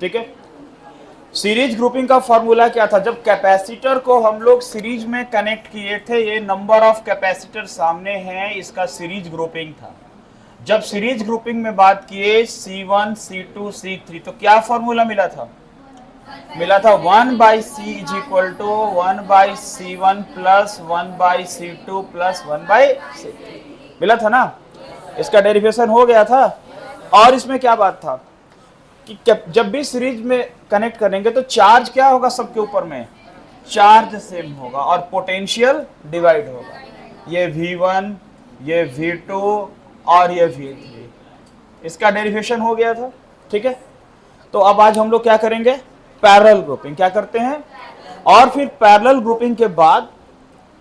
ठीक है। Series grouping का फॉर्मूला क्या था? जब कैपेसिटर को हम लोग सीरीज में कनेक्ट किए थे, ये नंबर ऑफ कैपेसिटर सामने हैं, इसका सीरीज ग्रुपिंग था। जब सीरीज ग्रुपिंग में बात किए C1 C2 C3, तो क्या फॉर्मूला मिला था? मिला था 1/C is equal to 1/C1 plus 1/C2 plus 1/C3, मिला था ना? इसका डेरिवेशन हो गया था। और इसमें क्या बात था कि जब भी सीरीज में कनेक्ट करेंगे तो चार्ज क्या होगा? सबके ऊपर में चार्ज सेम होगा और पोटेंशियल डिवाइड होगा। ये V1, ये V2 और ये V3, इसका डेरिवेशन हो गया था। ठीक है। तो अब आज हम लोग क्या करेंगे? Parallel grouping. क्या करते हैं? और फिर पैरेलल ग्रुपिंग के बाद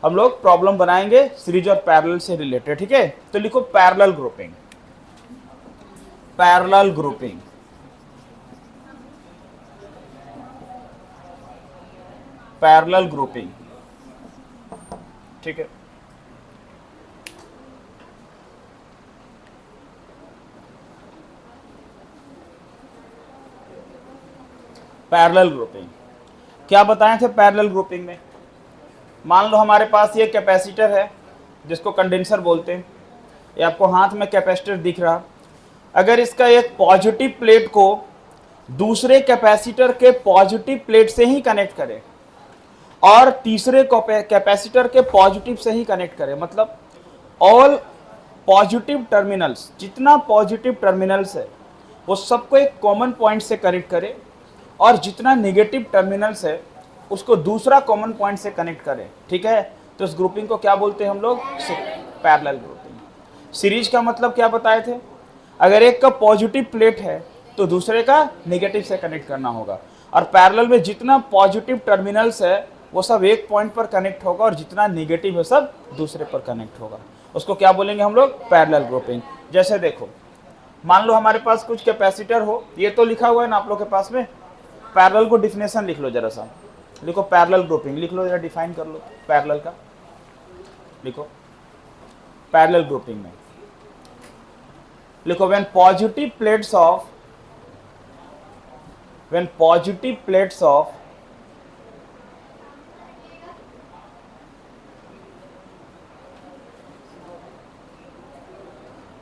हम लोग प्रॉब्लम बनाएंगे सीरीज और पैरेलल से रिलेटेड। ठीक है। तो लिखो parallel grouping. Parallel grouping, parallel grouping. ठीक है। पैरेलल ग्रुपिंग क्या बताए थे? पैरेलल ग्रुपिंग में मान लो हमारे पास ये कैपेसिटर है जिसको कंडेंसर बोलते हैं। ये आपको हाथ में कैपेसिटर दिख रहा। अगर इसका एक पॉजिटिव प्लेट को दूसरे कैपेसिटर के पॉजिटिव प्लेट से ही कनेक्ट करें और तीसरे कैपेसिटर के पॉजिटिव से ही कनेक्ट करें, मतलब ऑल पॉजिटिव टर्मिनल्स, जितना पॉजिटिव टर्मिनल्स है वो सबको एक कॉमन पॉइंट से कनेक्ट करें और जितना नेगेटिव टर्मिनल्स है उसको दूसरा कॉमन पॉइंट से कनेक्ट करें। ठीक है। तो इस ग्रुपिंग को क्या बोलते हैं हम लोग? Parallel grouping. सीरीज का मतलब क्या बताए थे? अगर एक का पॉजिटिव प्लेट है तो दूसरे का नेगेटिव से कनेक्ट करना होगा, और पैरेलल में जितना पॉजिटिव टर्मिनल्स है वो सब एक पॉइंट पर कनेक्ट होगा और जितना नेगेटिव है सब दूसरे पर कनेक्ट होगा। उसको क्या बोलेंगे हम लोग? Parallel grouping. जैसे देखो, मान लो हमारे पास कुछ कैपेसिटर हो, ये तो लिखा हुआ है ना आप लोग के पास में। पैरेलल को डिफिनेशन लिख लो जरा सा, लिखो पैरेलल ग्रुपिंग, लिख लो जरा, डिफाइन कर लो पैरेलल का। लिखो पैरेलल ग्रुपिंग में लिखो, when positive plates of when positive plates of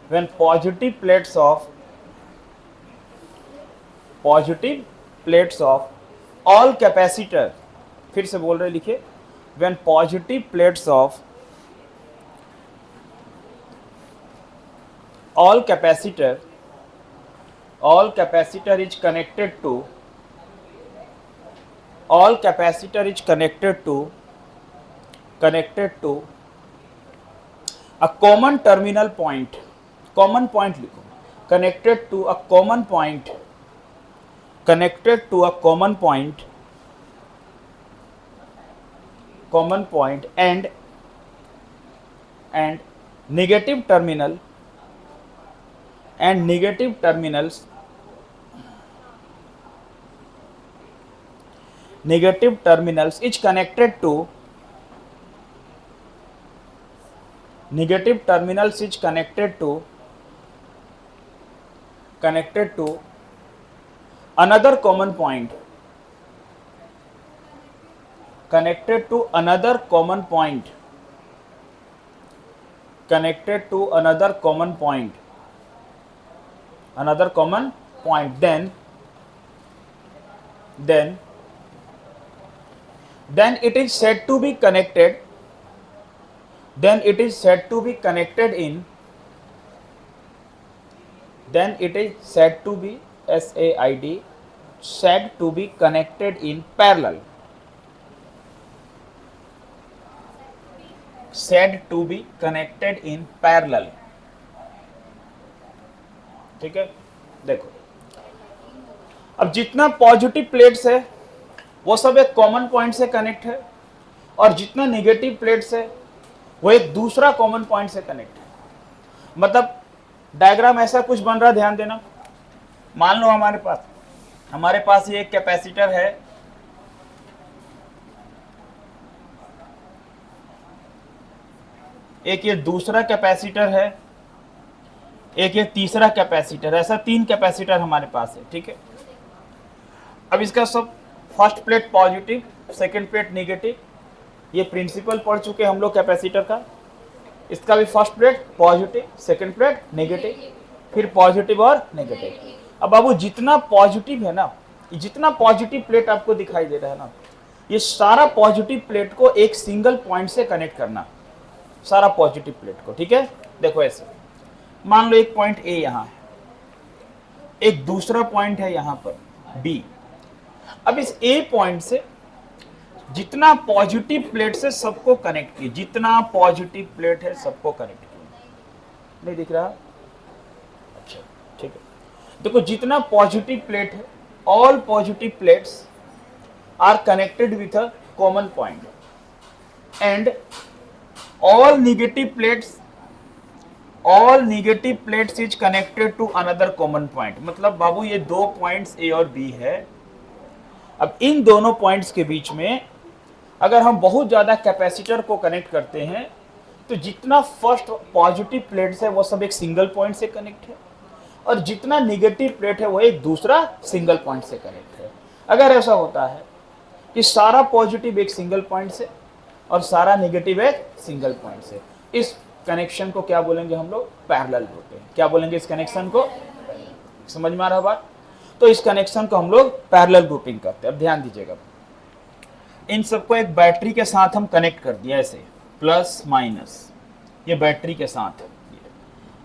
when positive plates of all capacitor, फिर से बोल रहे लिखिए, when positive plates of all capacitor is connected to all capacitor is connected to a common terminal point, common point लिखो, connected to a common point and negative terminals is connected to another common point, then it is said to be connected in connected in parallel, ठीक है। देखो, अब जितना positive plates है वो सब एक कॉमन पॉइंट से कनेक्ट है और जितना नेगेटिव प्लेट्स है वो एक दूसरा कॉमन पॉइंट से कनेक्ट है। मतलब डायग्राम ऐसा कुछ बन रहा, ध्यान देना। मान लो हमारे पास ये एक कैपेसिटर है, एक ये दूसरा कैपेसिटर है, एक ये तीसरा कैपेसिटर, ऐसा 3 कैपेसिटर हमारे पास है। ठीक है। अब इसका सब first plate positive, second plate negative, ये प्रिंसिपल पढ़ चुके हम लोग कैपेसिटर का। इसका भी first plate positive, second plate negative, फिर पॉजिटिव और नेगेटिव। अब बाबू जितना पॉजिटिव है ना, जितना पॉजिटिव प्लेट आपको दिखाई दे रहा है ना, ये सारा पॉजिटिव प्लेट को एक सिंगल पॉइंट से कनेक्ट करना, सारा पॉजिटिव प्लेट को। ठीक है, देखो ऐसे मान लो एक पॉइंट ए यहाँ है, एक दूसरा पॉइंट है यहाँ पर बी। अब इस ए पॉइंट से जितना पॉजिटिव प्लेट से सबको कनेक्ट किए, जितना पॉजिटिव प्लेट है सबको कनेक्ट किए। नहीं दिख रहा? अच्छा ठीक है, देखो जितना पॉजिटिव प्लेट है, all positive plates are connected with a common point and all negative plates is connected to another common point। मतलब बाबू ये दो पॉइंट्स ए और बी है। अब इन दोनों पॉइंट्स के बीच में अगर हम बहुत ज़्यादा कैपेसिटर को कनेक्ट करते हैं तो जितना फर्स्ट पॉजिटिव प्लेट्स है वो सब एक सिंगल पॉइंट से कनेक्ट है, और जितना निगेटिव प्लेट है वो एक दूसरा सिंगल पॉइंट से कनेक्ट है। अगर ऐसा होता है कि सारा पॉजिटिव एक सिंगल पॉइंट से और सारा नेगेटिव एक सिंगल पॉइंट से, इस कनेक्शन को क्या बोलेंगे हम लोग? Parallel grouping. क्या बोलेंगे इस कनेक्शन को? समझ में आ रहा बात? तो इस कनेक्शन को हम लोग पैरेलल ग्रुपिंग करते हैं। अब ध्यान दीजिएगा, इन सबको एक बैटरी के साथ हम कनेक्ट कर दिया ऐसे, प्लस माइनस, ये बैटरी के साथ,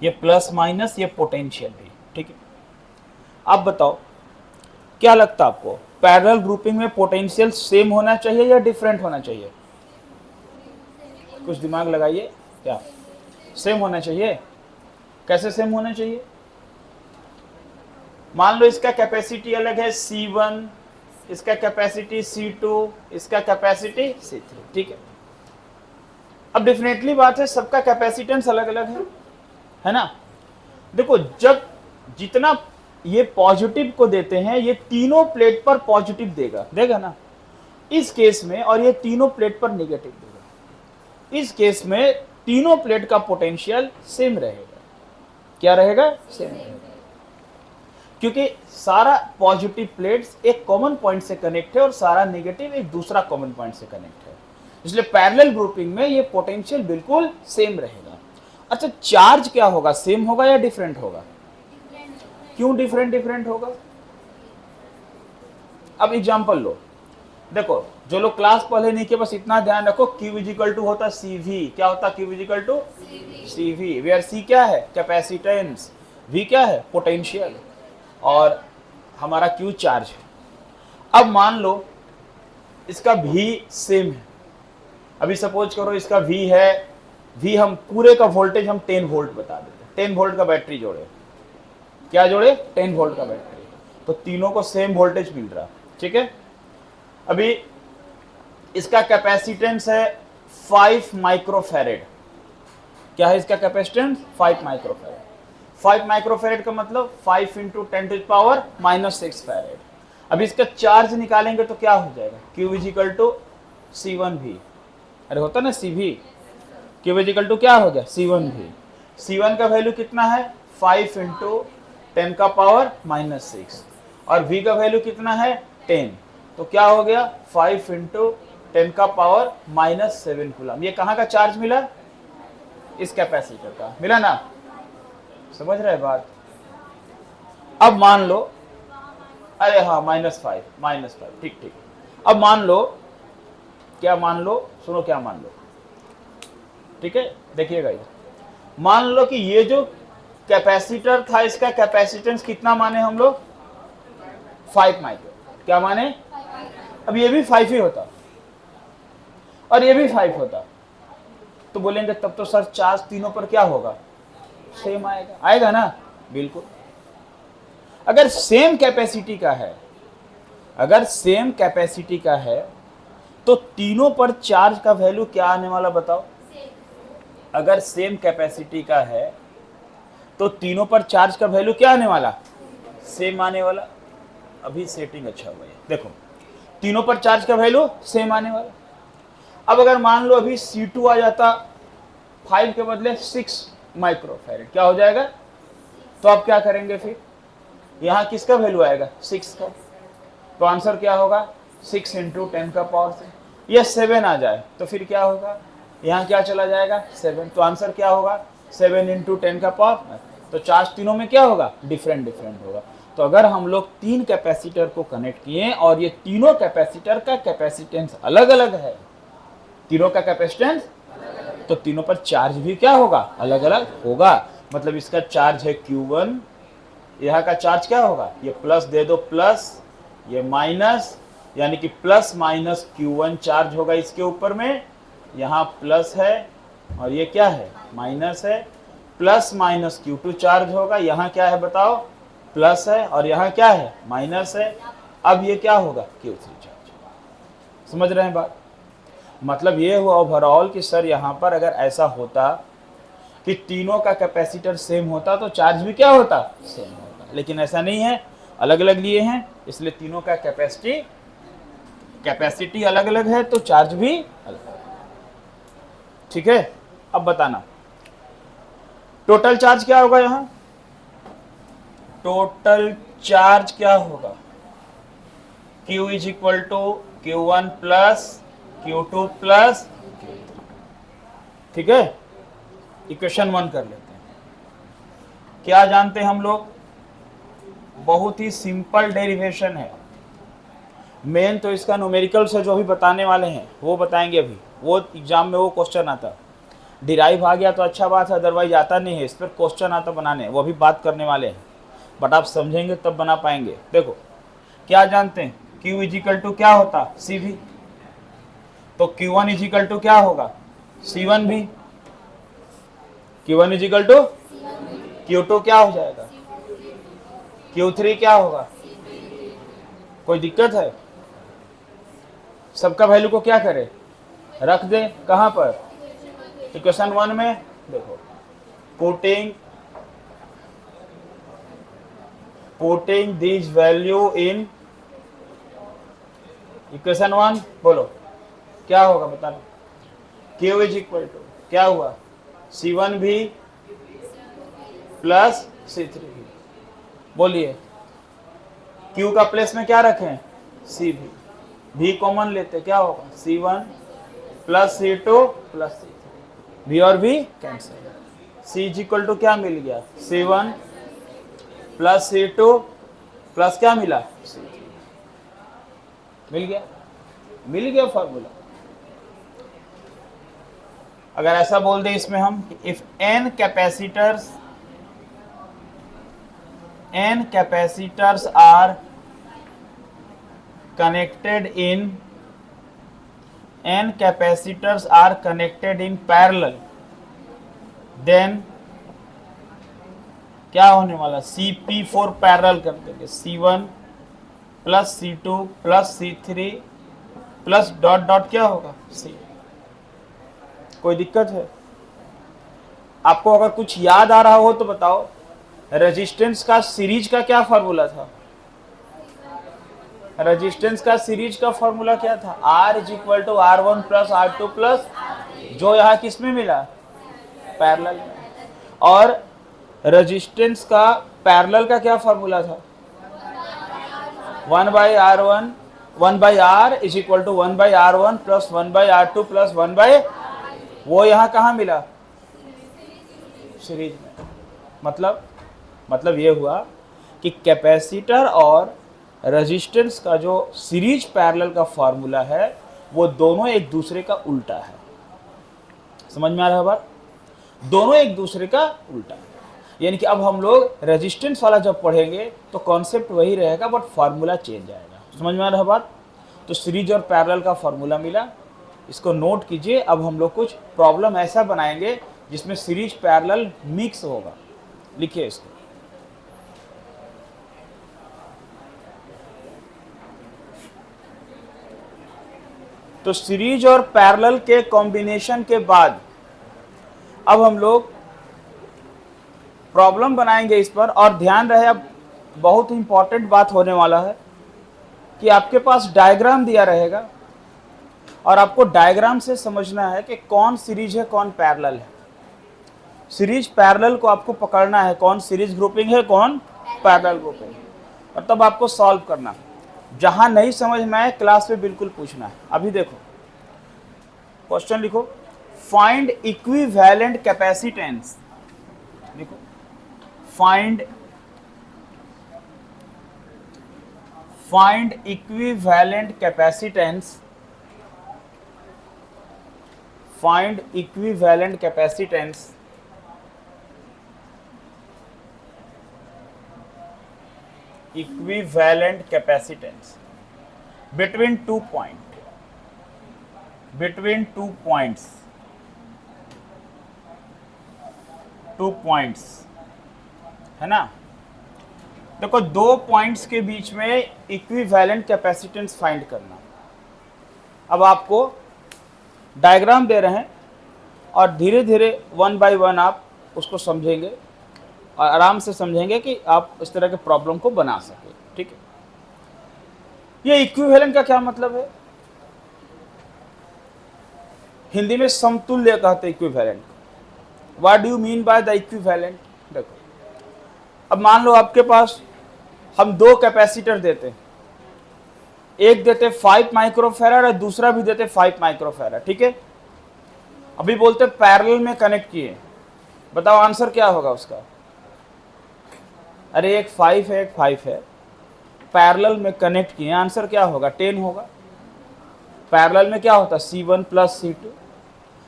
ये प्लस माइनस, ये पोटेंशियल भी। ठीक है, आप बताओ क्या लगता है आपको, पैरेलल ग्रुपिंग में पोटेंशियल सेम होना चाहिए या डिफरेंट होना चाहिए? कुछ दिमाग लगाइए, क्या सेम होना चाहिए? कैसे सेम होना चाहिए? मान लो इसका कैपेसिटी अलग है C1, इसका कैपेसिटी C2, इसका कैपेसिटी C3। ठीक है, अब डेफिनेटली बात है सबका कैपेसिटेंस अलग अलग है ना। देखो जब जितना ये पॉजिटिव को देते हैं, ये तीनों प्लेट पर पॉजिटिव देगा ना इस केस में, और ये तीनों प्लेट पर नेगेटिव देगा इस केस में। तीनों प्लेट का पोटेंशियल सेम रहेगा। क्या रहेगा? सेम रहेगा, क्योंकि सारा पॉजिटिव प्लेट्स एक कॉमन पॉइंट से कनेक्ट है और सारा नेगेटिव एक दूसरा कॉमन पॉइंट से कनेक्ट है। इसलिए पैरेलल ग्रुपिंग में ये पोटेंशियल बिल्कुल सेम रहेगा। अच्छा, चार्ज क्या होगा? सेम होगा या डिफरेंट होगा? क्यों डिफरेंट होगा? अब एग्जांपल लो, देखो जो लोग क्लास पढ़े नहीं के, बस इतना ध्यान रखो, Q इजिकल टू होता CV। क्या होता? Q is equal to CV, where C क्या है? कैपेसिटेंस, V क्या है? पोटेंशियल, और हमारा Q चार्ज है। अब मान लो इसका V सेम है। अभी सपोज करो इसका V है, V हम पूरे का वोल्टेज हम 10 वोल्ट बता देते, 10 वोल्ट का बैटरी जोड़े। क्या जोड़े? 10 वोल्ट का बैटरी, तो तीनों को सेम वोल्टेज मिल रहा। ठीक है, अभी इसका कैपेसिटेंस है 5 माइक्रोफैरेड। क्या है इसका कैपेसिटेंस? 5 माइक्रोफैरेड। 5 माइक्रोफैरेड का मतलब 5 इंटू 10⁻⁻6 फैरेड। अब इसका चार्ज निकालेंगे तो क्या हो जाएगा? Q is equal to C1V। अरे होता ना CV, Q इजिकल टू क्या हो गया? C1V। C1 का वैल्यू कितना है? 5 इंटू 10⁻⁻6, और V का वैल्यू कितना है? 10। तो क्या हो गया? 5 इंटू 10⁻⁻7 कूलम। ये कहाँ का चार्ज मिला? इस कैपेसिटर का मिला ना। समझ रहे बात? अब मान लो, अरे हाँ -5, ठीक। अब मान लो, क्या मान लो? सुनो, क्या मान लो? ठीक है, देखिएगा ये, मान लो कि ये जो कैपेसिटर था इसका कैपेसिटेंस कितना माने हम लोग? 5 माइक्रो। क्या माने? अब ये भी 5 ही होता और ये भी 5 होता, तो बोलेंगे तब तो सर चार्ज तीनों पर क्या होगा? सेम आएगा ना। बिल्कुल, अगर सेम कैपेसिटी का है, तो तीनों पर चार्ज का वैल्यू क्या आने वाला बताओ? अगर सेम कैपेसिटी का है तो तीनों पर चार्ज का वैल्यू क्या आने वाला? सेम आने वाला। अभी सेटिंग अच्छा हुआ है, देखो तीनों पर चार्ज का वैल्यू सेम आने वाला। अब अगर मान लो अभी C2 आ जाता 5 के बदले 6 माइक्रोफैरेड, क्या हो जाएगा? तो आप क्या करेंगे फिर? यहाँ किसका वैल्यू आएगा? 6 का। तो आंसर क्या होगा 6 इंटू 10 का पावर से। ये 7 आ जाए तो फिर क्या होगा, यहाँ क्या चला जाएगा 7, तो आंसर क्या होगा 7 इंटू 10 का पावर। तो चार्ज तीनों में क्या होगा डिफरेंट डिफरेंट होगा। तो अगर हम लोग 3 कैपेसिटर को कनेक्ट किए और ये तीनों कैपेसिटर का कैपेसिटेंस अलग अलग है, तीनों का कैपेसिटेंस, तो तीनों पर चार्ज भी क्या होगा अलग अलग होगा। मतलब इसका चार्ज है Q1, यहाँ का चार्ज क्या होगा, ये प्लस दे दो प्लस, ये माइनस, यानी कि प्लस माइनस Q1 चार्ज होगा इसके ऊपर में, यहाँ प्लस है और ये क्या है माइनस है, प्लस माइनस Q2 चार्ज होगा, यहाँ क्या है बताओ प्लस है और यहाँ क्या है माइनस है। अब ये क्या होगा Q3 चार्ज। समझ रहे हैं बात। मतलब ये हुआ ओवरऑल कि सर यहाँ पर अगर ऐसा होता कि तीनों का कैपेसिटर सेम होता तो चार्ज भी क्या होता सेम होता, लेकिन ऐसा नहीं है, अलग अलग लिए हैं, इसलिए तीनों का कैपेसिटी अलग अलग है तो चार्ज भी अलग। ठीक है, अब बताना टोटल चार्ज क्या होगा, यहाँ टोटल चार्ज क्या होगा, Q is equal to Q1 plus Q2 plus Q3। ठीक है, इक्वेशन 1 कर लेते हैं। क्या जानते हैं हम लोग, बहुत ही सिंपल डेरिवेशन है। मेन तो इसका न्यूमेरिकल से जो भी बताने वाले हैं वो बताएंगे अभी, वो एग्जाम में वो क्वेश्चन आता, डिराइव आ गया तो अच्छा बात है, अदरवाइज आता नहीं है, इस पर क्वेश्चन आता बनाने, वो भी बात करने वाले हैं, बट आप समझेंगे तब बना पाएंगे। देखो क्या जानते हैं, Q इजिकल टू क्या होता CV, तो Q1 इजिकल टू क्या होगा C1 भी, Q1 इजिकल टू Q2 क्या हो जाएगा Q3 क्या होगा, कोई दिक्कत है, सबका वैल्यू को क्या करे रख दे, कहां पर इक्वेशन 1 में। देखो putting this value in equation 1, बोलो क्या होगा बता लो, Q इज इक्वल टू क्या हुआ C1 भी प्लस C3 भी, बोलिए Q का प्लेस में क्या रखें C भी कॉमन लेते क्या होगा C1 plus C2 plus C3, भी और भी cancel, C is equal to क्या मिल गया C1 प्लस C2 प्लस क्या मिला C3, मिल गया फॉर्मूला। अगर ऐसा बोल दे इसमें हम, if n capacitors are connected in parallel, then क्या होने वाला CP4 पैरेलल कर देंगे, C1 plus C2 plus C3 plus dot dot क्या होगा C। कोई दिक्कत है आपको, अगर कुछ याद आ रहा हो तो बताओ। रेजिस्टेंस का सीरीज का क्या फार्मूला था, रेजिस्टेंस का सीरीज का फार्मूला क्या था, R is equal to R1 plus R2 plus, जो यहाँ किस में मिला पैरेलल में, और रेजिस्टेंस का पैरेलल का क्या फार्मूला था 1 by R is equal to 1 by R1 plus 1 by R2 plus 1 by, वो यहाँ कहाँ मिला सीरीज में। मतलब ये हुआ कि कैपेसिटर और रेजिस्टेंस का जो सीरीज पैरेलल का फार्मूला है वो दोनों एक दूसरे का उल्टा है। समझ में आ रहा है बात, दोनों एक दूसरे का उल्टा है, यानी कि अब हम लोग रेजिस्टेंस वाला जब पढ़ेंगे तो कॉन्सेप्ट वही रहेगा बट फार्मूला चेंज आएगा। समझ में आ रहा है बात। तो सीरीज और पैरेलल का फार्मूला मिला, इसको नोट कीजिए। अब हम लोग कुछ प्रॉब्लम ऐसा बनाएंगे जिसमें सीरीज पैरेलल मिक्स होगा, लिखिए इसको। तो सीरीज और पैरेलल के कॉम्बिनेशन के बाद अब हम लोग प्रॉब्लम बनाएंगे इस पर, और ध्यान रहे अब बहुत इंपॉर्टेंट बात होने वाला है कि आपके पास डायग्राम दिया रहेगा और आपको डायग्राम से समझना है कि कौन सीरीज है कौन पैरेलल है। सीरीज पैरेलल को आपको पकड़ना है, कौन सीरीज ग्रुपिंग है कौन पैरेलल ग्रुपिंग है, और तब आपको सॉल्व करना है। जहां नहीं समझ में आए क्लास में बिल्कुल पूछना है। अभी देखो क्वेश्चन लिखो, फाइंड इक्विवेलेंट कैपेसिटेंस, लिखो find equivalent capacitance, find equivalent capacitance between two points, है ना। देखो दो पॉइंट्स के बीच में इक्विवेलेंट कैपेसिटेंस फाइंड करना। अब आपको डायग्राम दे रहे हैं और धीरे धीरे वन बाय वन आप उसको समझेंगे और आराम से समझेंगे कि आप इस तरह के प्रॉब्लम को बना सके, ठीक है। ये इक्विवेलेंट का क्या मतलब है? हिंदी में समतुल्य कहते हैं equivalent. What do you mean by the equivalent? देखो अब मान लो आपके पास हम दो कैपेसिटर देते हैं, एक देते 5 माइक्रोफैराड और दूसरा भी देते 5 माइक्रोफैराड, ठीक है। अभी बोलते पैरेलल में कनेक्ट किए, बताओ आंसर क्या होगा उसका? अरे एक 5 है एक 5 है, पैरेलल में कनेक्ट किए, आंसर क्या होगा? 10 होगा। पैरेलल में क्या होता? C1 plus C2।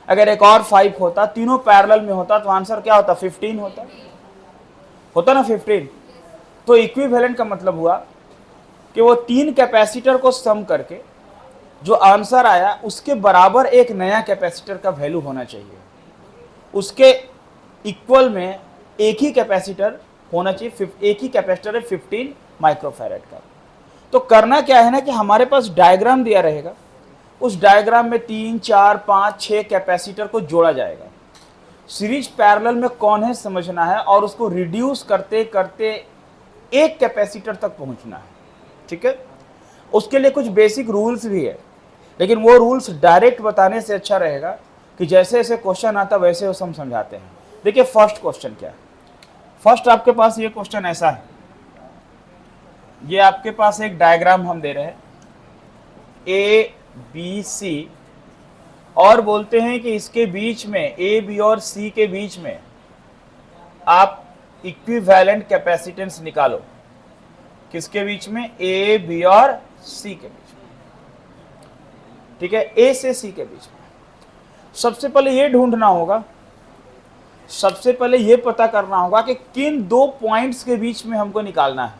अगर एक और 5 होता, तीनों पैरेलल में होता, तो आंसर क्या होता? 15 होता ना 15। तो इक्विवेलेंट का मतलब हुआ कि वो तीन कैपेसिटर को सम करके जो आंसर आया उसके बराबर एक नया कैपेसिटर का वैल्यू होना चाहिए, उसके इक्वल में एक ही कैपेसिटर होना चाहिए। एक ही कैपेसिटर है 15 माइक्रोफैराड का। तो करना क्या है ना कि हमारे पास डायग्राम दिया रहेगा, उस डायग्राम में 3, 4, 5, 6 कैपेसिटर को जोड़ा जाएगा। सीरीज पैरेलल में कौन है समझना है और उसको रिड्यूस करते करते एक कैपेसिटर तक पहुंचना है, ठीक है। उसके लिए कुछ बेसिक रूल्स भी है, लेकिन वो रूल्स डायरेक्ट बताने से अच्छा रहेगा कि जैसे जैसे क्वेश्चन आता वैसे वैसे हम समझाते हैं। देखिए फर्स्ट क्वेश्चन क्या है। फर्स्ट आपके पास ये क्वेश्चन ऐसा है, ये आपके पास एक डायग्राम हम दे रहे हैं ए बी सी, और बोलते हैं कि इसके बीच में ए बी और सी के बीच में आप इक्विवेलेंट कैपेसिटेंस निकालो। किसके बीच में? ए बी और सी के बीच में, ठीक है, ए से सी के बीच में। सबसे पहले ये ढूंढना होगा, सबसे पहले ये पता करना होगा कि किन दो पॉइंट्स के बीच में हमको निकालना है।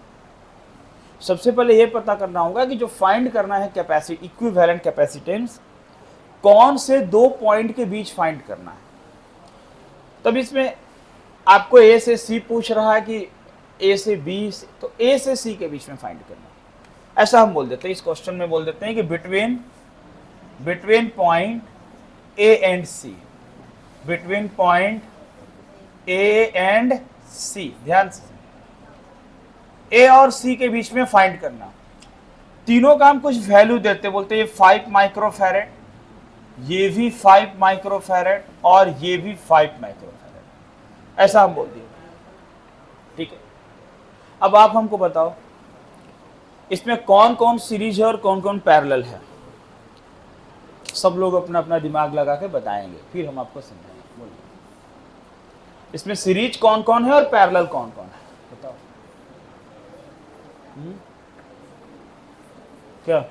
सबसे पहले ये पता करना होगा कि जो फाइंड करना है कैपेसिटी इक्विवेलेंट कैपेसिटेंस, कौन से दो पॉइंट के बीच फाइंड करना है। तब इसमें आपको ए से सी पूछ रहा है कि ए से बी, तो ए से सी के बीच में फाइंड करना। ऐसा हम बोल देते हैं, इस क्वेश्चन में बोल देते हैं कि between point A and C, between point A and C, ध्यान से ए और सी के बीच में फाइंड करना। तीनों का हम कुछ वैल्यू देते, बोलते हैं ये 5 माइक्रोफैरेड, ये भी 5 माइक्रोफैरेड और ये भी 5 माइक्रोफैरेड, ऐसा हम बोल दिए, ठीक है। अब आप हमको बताओ इसमें कौन कौन सीरीज है और कौन कौन पैरेलल है। सब लोग अपना अपना दिमाग लगा के बताएंगे, फिर हम आपको समझाएंगे। बोलिए इसमें सीरीज कौन कौन है और पैरेलल कौन कौन है, बताओ। क्या?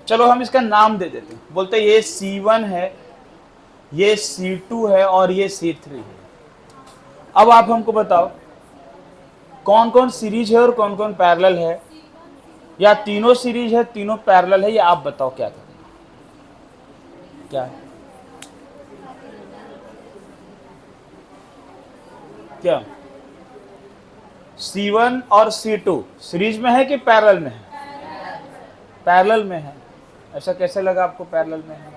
चलो हम इसका नाम दे देते हैं, बोलते हैं ये C1 है, ये C2 है और ये C3 है। अब आप हमको बताओ कौन कौन सीरीज है और कौन कौन पैरेलल है, या तीनों सीरीज है तीनों पैरेलल है, या आप बताओ क्या करना क्या है? क्या C1 और C2 सीरीज में है कि पैरेलल में है? पैरेलल में है। ऐसा कैसे लगा आपको पैरेलल में है?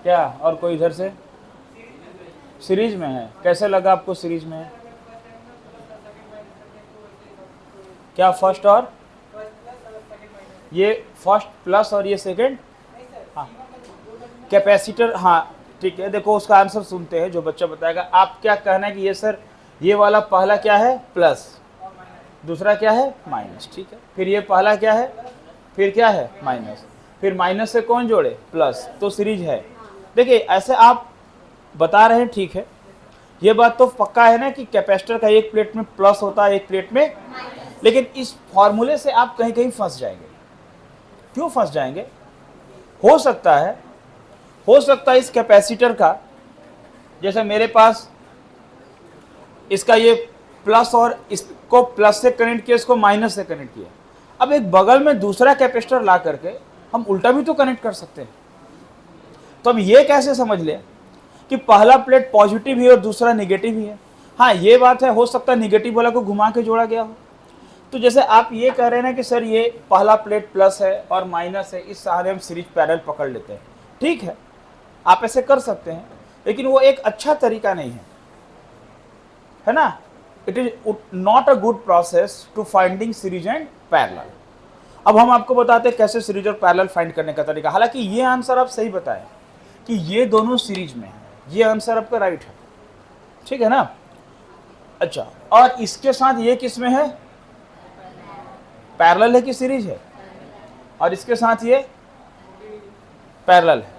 क्या? और कोई इधर से सीरीज में है, कैसे लगा आपको सीरीज में है? क्या फर्स्ट और ये फर्स्ट प्लस और ये सेकंड? हाँ कैपेसिटर, हाँ ठीक है। देखो उसका आंसर सुनते हैं जो बच्चा बताएगा। आप क्या कहना है कि ये सर ये वाला पहला क्या है? प्लस, दूसरा क्या है माइनस, ठीक है। फिर ये पहला क्या है, फिर क्या है माइनस, फिर माइनस से कौन जोड़े प्लस, तो सीरीज है। देखिए ऐसे आप बता रहे हैं, ठीक है, ये बात तो पक्का है ना कि कैपेसिटर का एक प्लेट में प्लस होता है, एक प्लेट में, लेकिन इस फॉर्मूले से आप कहीं कहीं फंस जाएंगे। क्यों फंस जाएंगे? हो सकता है इस कैपेसिटर का, जैसे मेरे पास इसका ये प्लस और इसको प्लस से कनेक्ट किया, इसको माइनस से कनेक्ट किया। अब एक बगल में दूसरा कैपेसिटर ला करके हम उल्टा भी तो कनेक्ट कर सकते हैं। तो अब ये कैसे समझ लें कि पहला प्लेट पॉजिटिव ही और दूसरा नेगेटिव ही है? हाँ ये बात है, हो सकता है नेगेटिव वाला को घुमा के जोड़ा गया हो। तो जैसे आप ये कह रहे हैं ना कि सर ये पहला प्लेट प्लस है और माइनस है, इस सहारे हम सीरीज पैरेलल पकड़ लेते हैं, ठीक है, आप ऐसे कर सकते हैं, लेकिन वो एक अच्छा तरीका नहीं है ना। It is not a good process to finding series and parallel. अब हम आपको बताते हैं कैसे सीरीज और पैरेलल फाइंड करने का तरीका। हालांकि ये आंसर आप सही बताएं कि ये दोनों सीरीज में है, ये आंसर आपका राइट है, ठीक है ना। अच्छा, और इसके साथ ये किस में है, पैरेलल है कि सीरीज है, और इसके साथ ये पैरेलल है।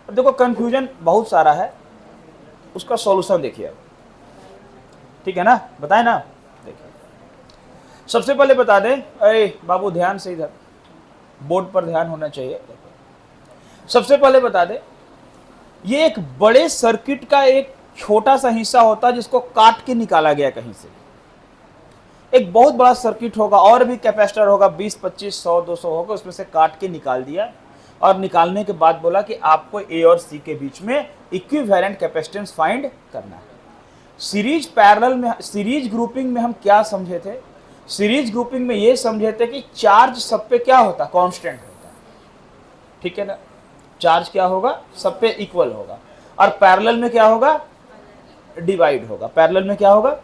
अब देखो कंफ्यूजन बहुत सारा है, उसका सॉल्यूशन देखिए अब, ठीक है ना, बताएं ना। देखिए सबसे पहले बता दें, अरे बाबू ध्यान से, इधर बोर्ड पर ध्यान होना चाहिए। सबसे पहले बता दें, ये एक बड़े सर्किट का एक छोटा सा हिस्सा होता है जिसको काट के निकाला गया कहीं से। एक बहुत बड़ा सर्किट होगा और भी कैपेसिटर होगा, 20, 25, 100, 200 होगा, उसमें से काट के निकाल दिया, और निकालने के बाद बोला कि आपको ए और सी के बीच में इक्विवेलेंट कैपेसिटेंस फाइंड करना है। सीरीज पैरेलल में, सीरीज ग्रुपिंग में हम क्या समझे थे? सीरीज ग्रुपिंग में ये समझे थे कि चार्ज सब पे क्या होता, कांस्टेंट होता है, ठीक है ना। चार्ज क्या होगा, सब पे इक्वल होगा, और पैरेलल में क्या होगा, डिवाइड होगा। पैरेलल में क्या होगा,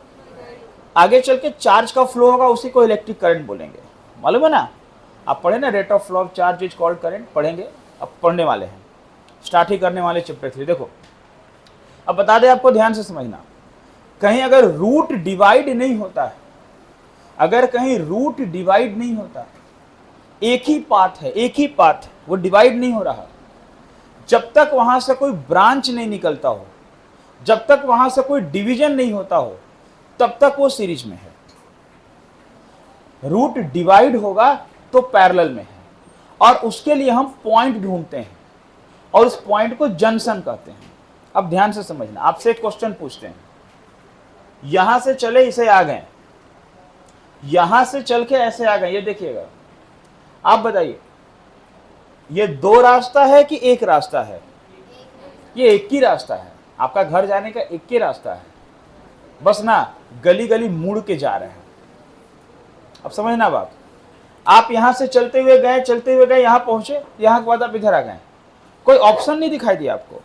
आगे चल के चार्ज का फ्लो होगा, उसी को इलेक्ट्रिक करंट बोलेंगे, मालूम है ना। आप पढ़े ना, rate of flow of charge is called current, पढ़ेंगे, अब पढ़ने वाले हैं, स्टार्ट ही करने वाले चैप्टर 3। देखो अब बता दें आपको, ध्यान से समझना, कहीं अगर रूट डिवाइड नहीं होता है, अगर कहीं रूट डिवाइड नहीं होता, एक ही पाथ है, एक ही पाथ, वो डिवाइड नहीं हो रहा, जब तक वहां से कोई ब्रांच नहीं निकलता हो, जब तक वहां से कोई डिवीजन नहीं होता हो, तब तक वो सीरीज में है। रूट डिवाइड होगा तो पैरेलल में है, और उसके लिए हम पॉइंट ढूंढते हैं, और उस पॉइंट को जंक्शन कहते हैं। अब ध्यान से समझना, आपसे एक क्वेश्चन पूछते हैं, यहां से चले इसे आ गए, यहां से चल के ऐसे आ गए, ये देखिएगा, आप बताइए ये दो रास्ता है कि एक रास्ता है? ये एक ही रास्ता है, आपका घर जाने का एक ही रास्ता है, बस ना गली गली मुड़ के जा रहे हैं। अब समझना बात, आप यहां से चलते हुए गए, यहां पहुंचे, यहां के बाद आप इधर आ गए, कोई ऑप्शन नहीं दिखाई दिया आपको,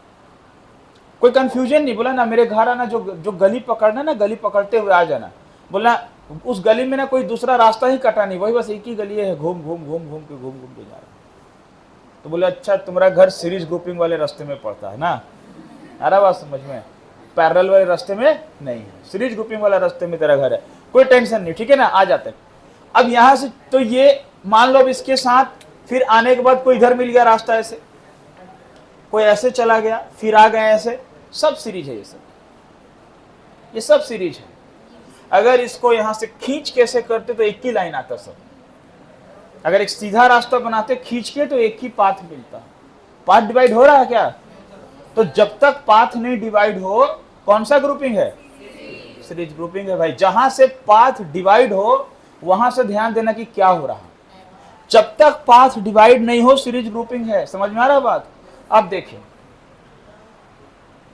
कोई कंफ्यूजन नहीं, बोला ना मेरे घर आना, जो गली पकड़ना ना, गली पकड़ते हुए आ जाना, बोला उस गली में ना कोई दूसरा रास्ता ही कटा नहीं, वही बस एक ही गली है, घूम घूम के जा रहा है। तो बोले अच्छा तुम्हारा घर सीरीज ग्रुपिंग वाले रास्ते में पड़ता है ना, आ रहा बात समझ में, पैरेलल वाले रास्ते में नहीं है, सीरीज ग्रुपिंग वाला रास्ते में तेरा घर है, कोई टेंशन नहीं, ठीक है ना, आ जाते हैं। अब यहां से तो ये मान लो, अब इसके साथ फिर आने के बाद कोई इधर मिल गया रास्ता, ऐसे कोई ऐसे चला गया, फिर आ गए ऐसे, सब सीरीज है, ये सब सीरीज है। अगर इसको यहां से खींच कैसे करते तो एक ही लाइन आता सब, अगर एक सीधा रास्ता बनाते खींच के तो एक ही पाथ मिलता। पाथ डिवाइड हो रहा है क्या? तो जब तक पाथ नहीं डिवाइड हो, कौन सा ग्रुपिंग है? सीरीज ग्रुपिंग है भाई। जहां से पाथ डिवाइड हो वहां से ध्यान देना कि क्या हो रहा है, जब तक पाथ डिवाइड नहीं हो सीरीज ग्रुपिंग है। समझ में आ रहा है बात? अब देखिए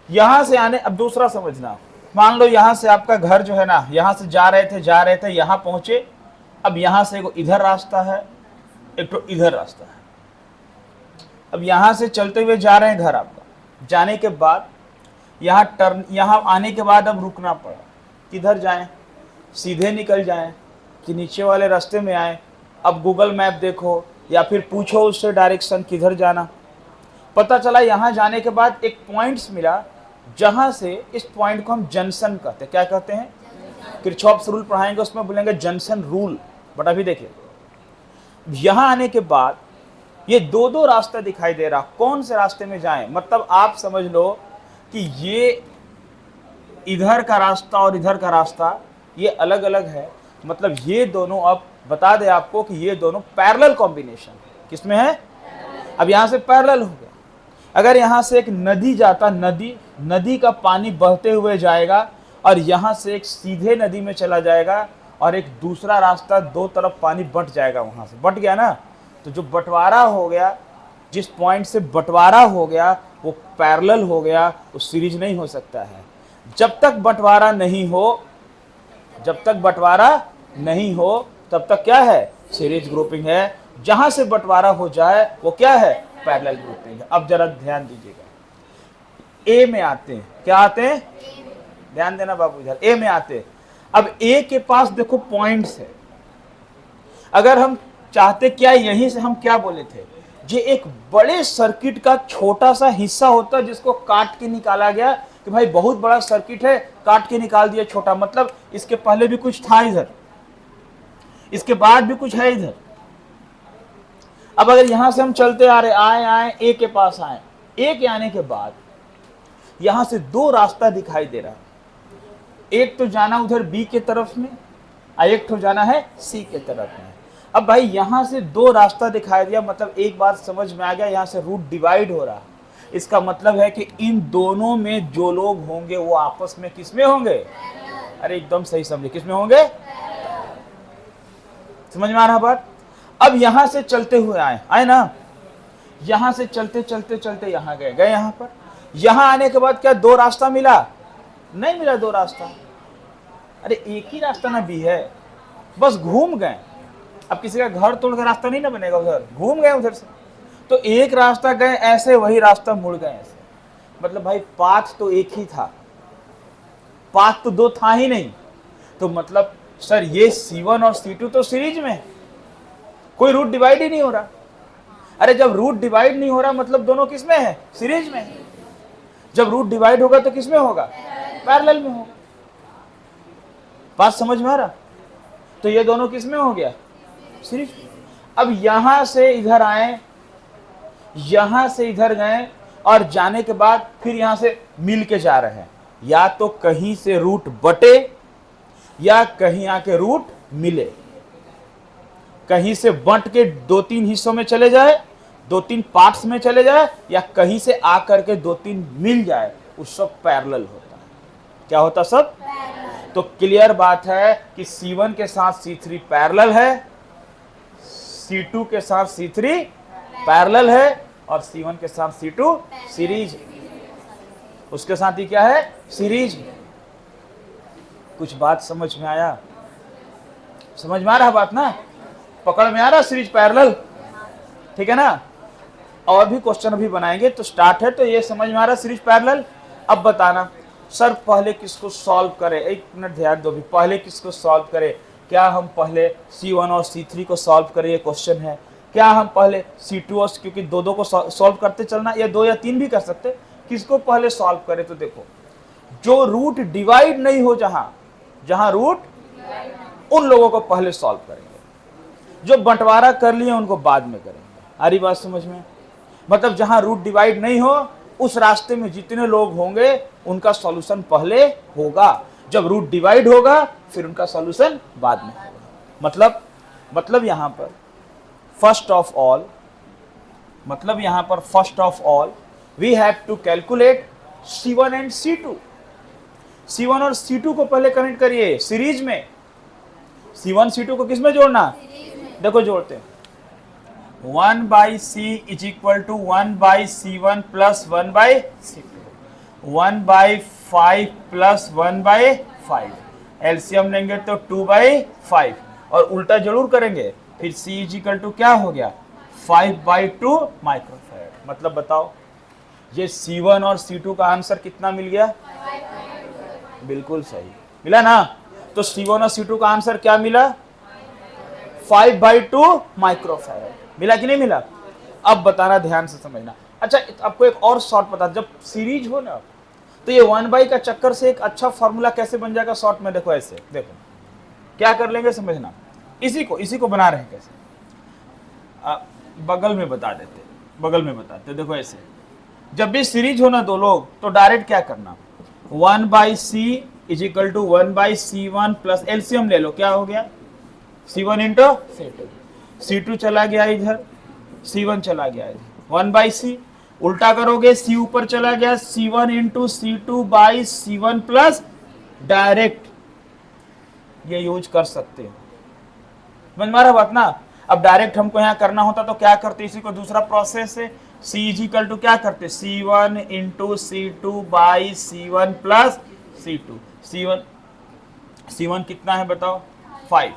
यहां से आने, अब दूसरा समझना, मान लो यहां से आपका घर जो है ना, यहां से जा रहे थे, यहां पहुंचे, अब यहां से इधर रास्ता है, एक तो इधर रास्ता है। अब यहां से चलते हुए जा रहे हैं घर, आपका जाने के बाद यहां टर्न, यहां आने के बाद अब रुकना पड़ा, किधर जाएं, सीधे निकल जाएं कि नीचे वाले रास्ते में आए। अब गूगल मैप देखो या फिर पूछो उससे डायरेक्शन किधर जाना। पता चला यहां जाने के बाद एक पॉइंट्स मिला, जहां से इस पॉइंट को हम जंक्शन कहते हैं। क्या कहते हैं? किरचॉफ्स रूल पढ़ाएंगे, उसमें बोलेंगे जॉनसन रूल। बट अभी देखिए, यहां आने के बाद ये दो दो रास्ता दिखाई दे रहा, कौन से रास्ते में जाएं? मतलब आप समझ लो कि ये इधर का रास्ता और इधर का रास्ता ये अलग अलग है। मतलब ये दोनों, अब बता दे आपको कि ये दोनों पैरेलल कॉम्बिनेशन किसमें है? अब यहां से पैरेलल हो गया। अगर यहां से एक नदी जाता, नदी का पानी बहते हुए जाएगा और यहां से एक सीधे नदी में चला जाएगा और एक दूसरा रास्ता, दो तरफ पानी बट जाएगा, वहां से बट गया ना, तो जो बंटवारा हो गया, जिस पॉइंट से बंटवारा हो गया वो पैरेलल हो गया, वो सीरीज नहीं हो सकता है। जब तक बंटवारा नहीं हो, तब तक क्या है? सीरीज ग्रुपिंग है। जहां से बंटवारा हो जाए वो क्या है? पैरेलल ग्रुपिंग है। अब जरा ध्यान दीजिएगा, ए में आते हैं, क्या आते हैं? ध्यान देना बाबू, इधर ए में आते हैं। अब ए के पास देखो पॉइंट्स है। अगर हम चाहते, क्या यहीं से हम क्या बोले थे, ये एक बड़े सर्किट का छोटा सा हिस्सा होता है जिसको काट के निकाला गया कि भाई बहुत बड़ा सर्किट है, काट के निकाल दिया छोटा। मतलब इसके पहले भी कुछ था इधर, इसके बाद भी कुछ है इधर। अब अगर यहां से हम चलते आ रहे, आए ए के पास आए, ए के आने के बाद यहां से दो रास्ता दिखाई दे रहा है। एक तो जाना उधर बी के तरफ में और एक तो जाना है सी के तरफ में। अब भाई यहां से दो रास्ता दिखाई दिया, मतलब एक बात समझ में आ गया, यहां से रूट डिवाइड हो रहा है। इसका मतलब है कि इन दोनों में जो लोग होंगे वो आपस में किसमें होंगे? अरे एकदम सही समझे, किसमें होंगे? समझ में आ रहा बात? अब यहां से चलते हुए आए ना, यहां से चलते चलते चलते यहां गए यहां पर। यहां आने के बाद क्या दो रास्ता मिला? नहीं मिला दो रास्ता। अरे एक ही रास्ता ना भी है, बस घूम गए। अब किसी का घर तोड़ के रास्ता नहीं ना बनेगा, उधर घूम गए उधर से, तो एक रास्ता गए ऐसे, वही रास्ता मुड़ गए ऐसे। मतलब भाई पाथ तो एक ही था, पाथ तो दो था ही नहीं। तो मतलब सर ये C1 और C2 तो सीरीज में है, कोई रूट डिवाइड ही नहीं हो रहा। अरे जब रूट डिवाइड नहीं हो रहा मतलब दोनों किसमें है? सीरीज में है। जब रूट डिवाइड होगा तो किसमें होगा? पैरेलल में होगा। बात समझ में आ रहा? तो ये दोनों किसमें हो गया? सीरीज में। अब यहां से इधर आए, यहां से इधर गए और जाने के बाद फिर यहां से मिल के जा रहे हैं। या तो कहीं से रूट बटे या कहीं आके रूट मिले। कहीं से बंट के दो तीन हिस्सों में चले जाए, दो तीन पार्ट्स में चले जाए, या कहीं से आकर के दो तीन मिल जाए, उस सब पैरेलल होता है। क्या होता सब? तो क्लियर बात है कि C1 के साथ C3 पैरेलल है, C2 के साथ C3 पैरेलल है और C1 के साथ C2 सीरीज। उसके साथ ही क्या है? सीरीज। कुछ बात समझ में आया? समझ में आ रहा बात ना? पकड़ में आ रहा सीरीज पैरेलल? ठीक है ना? और भी क्वेश्चन अभी बनाएंगे, तो स्टार्ट है। तो ये समझ में आ रहा सीरीज पैरेलल? अब बताना सर पहले किसको सॉल्व करें? एक मिनट ध्यान दो भी, पहले किसको सॉल्व करें? क्या हम पहले C1 और C3 को सॉल्व करें, ये क्वेश्चन है। क्या हम पहले C2 और, क्योंकि दो दो को सॉल्व करते चलना, या दो या तीन भी कर सकते, किसको पहले सॉल्व करें? तो देखो, जो रूट डिवाइड नहीं हो, जहां रूट, उन लोगों को पहले सॉल्व करेंगे। जो बंटवारा कर लिए उनको बाद में करेंगे। आ रही बात समझ में? मतलब जहां रूट डिवाइड नहीं हो उस रास्ते में जितने लोग होंगे उनका सॉल्यूशन पहले होगा। जब रूट डिवाइड होगा फिर उनका सॉल्यूशन बाद में होगा। मतलब यहां पर first of all we have to calculate C1 and C2। C1 और C2 को पहले कनेक्ट करिए सीरीज में। C1 C2 को किस में जोड़ना? देखो जोड़ते हैं। 1/C is equal to 1/C1 plus 1/C2, 1/5 plus 1/5। LCM लेंगे तो 2/5 और उल्टा जरूर करेंगे। फिर C इज इक्वल टू क्या हो गया? 5/2 माइक्रोफैराड। मतलब बताओ ये C1 और C2 का आंसर कितना मिल गया? बिल्कुल सही मिला ना? तो C1 और C2 का आंसर क्या मिला? 5/2 माइक्रोफैराड। मिला कि नहीं मिला? अब बताना, ध्यान से समझना। अच्छा आपको एक और शॉर्ट पता, जब सीरीज हो ना तो ये 1/, का चक्कर से एक अच्छा फॉर्मूला कैसे बन जाएगा शॉर्ट में, देखो ऐसे, देखो क्या कर लेंगे समझना, इसी को बना रहे हैं कैसे, बगल में बताते, देखो ऐसे, जब भी सीरीज होना दो लोग तो डायरेक्ट क्या करना, 1/c is equal to 1/c1 plus LCM ले लो, क्या हो गया c1 इंटू c2 चला गया इधर, c1 चला गया इधर, 1/c, उल्टा करोगे c ऊपर चला गया, c1 into c2/c1 plus, direct ये यूज कर सकते हो, समझ में आ रहा बात ना। अब डायरेक्ट हमको यहाँ करना होता तो क्या करते, इसी को दूसरा प्रोसेस है, c इज इक्वल टू क्या करते, c1 into c2/c1 plus c2, c1 कितना है बताओ 5,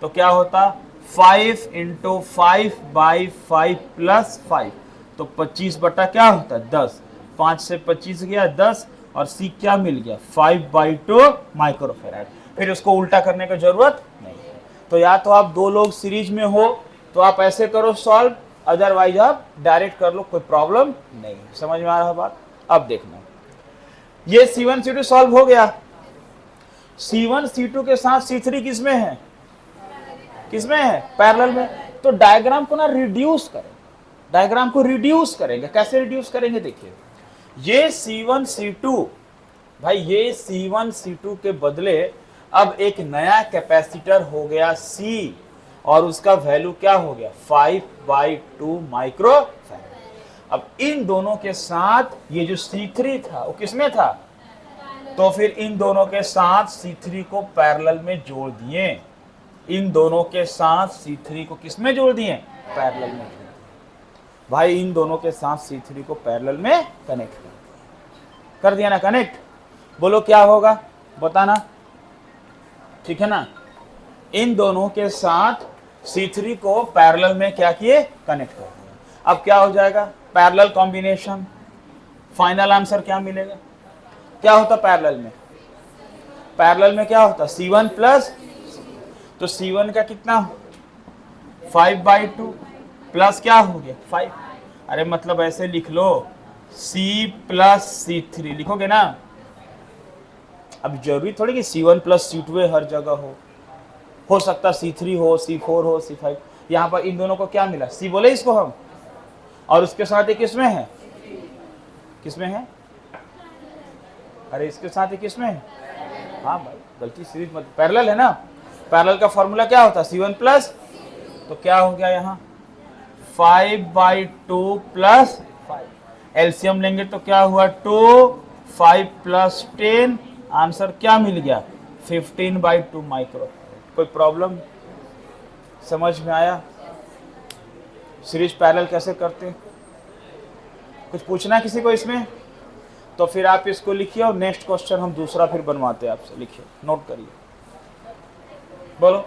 तो क्या होता 5 इंटू 5/5 प्लस 5, तो 25 बटा क्या होता है 10, 5 से 25 गया 10, और c क्या मिल गया 5/2 माइक्रोफेराड। फिर उसको उल्टा करने की जरूरत नहीं है। तो या तो आप दो लोग सीरीज में हो तो आप ऐसे करो सॉल्व, अदरवाइज आप डायरेक्ट कर लो, कोई प्रॉब्लम नहीं है। समझ में आ रहा है बात। अब देखना, ये C1 C2 सॉल्व हो गया, C1 C2 के साथ C3 किसमें है, पैरेलल में। तो डायग्राम को ना रिड्यूस करें, डायग्राम को रिड्यूस करेंगे, कैसे रिड्यूस करेंगे देखिए, ये C1 C2, भाई ये C1 C2 के बदले अब एक नया कैपेसिटर हो गया C, और उसका वैल्यू क्या हो गया 5/2 माइक्रोफैराड। अब इन दोनों के साथ ये जो C3 था वो किसमें था, तो फिर इन दोनों के साथ C3 को पैरेलल में जोड़ दिए, इन दोनों के साथ C3 को किसमें जोड़ दिए, पैरेलल में जोड़ दिए। भाई इन दोनों के साथ C3 को पैरेलल में कनेक्ट कर दिया ना, कनेक्ट, बोलो क्या होगा बताना, ठीक है ना। इन दोनों के साथ C3 को पैरेलल में क्या किए, कनेक्ट कर दिया। अब क्या हो जाएगा, पैरेलल कॉम्बिनेशन, फाइनल आंसर क्या मिलेगा, क्या होता पैरेलल में क्या होता C1 प्लस, तो C1 का कितना 5/2 प्लस क्या हो गया 5, अरे मतलब ऐसे लिख लो C प्लस C3 लिखोगे ना। अब जरूरी थोड़ी कि C1 प्लस C2 हर जगह हो सकता C3 हो, C4 हो, C5। यहाँ पर इन दोनों को क्या मिला, C बोले इसको हम, और उसके साथ एक किसमें है, अरे इसके साथ एक किसमें है, हाँ भाई गलती सीरीज मत, पैरेलल है ना, पैरेलल का फॉर्मूला क्या होता C1 प्लस, तो क्या हो गया यहाँ 5/2 प्लस 5, एलसीएम लेंगे तो क्या हुआ 2, 5 प्लस 10, आंसर क्या मिल गया 15/2 माइक्रो। कोई प्रॉब्लम, समझ में आया सीरीज पैरेलल कैसे करते हैं, कुछ पूछना किसी को इसमें, तो फिर आप इसको लिखिए और नेक्स्ट क्वेश्चन हम दूसरा फिर बनवाते हैं आपसे, लिखिए नोट करिए, बोलो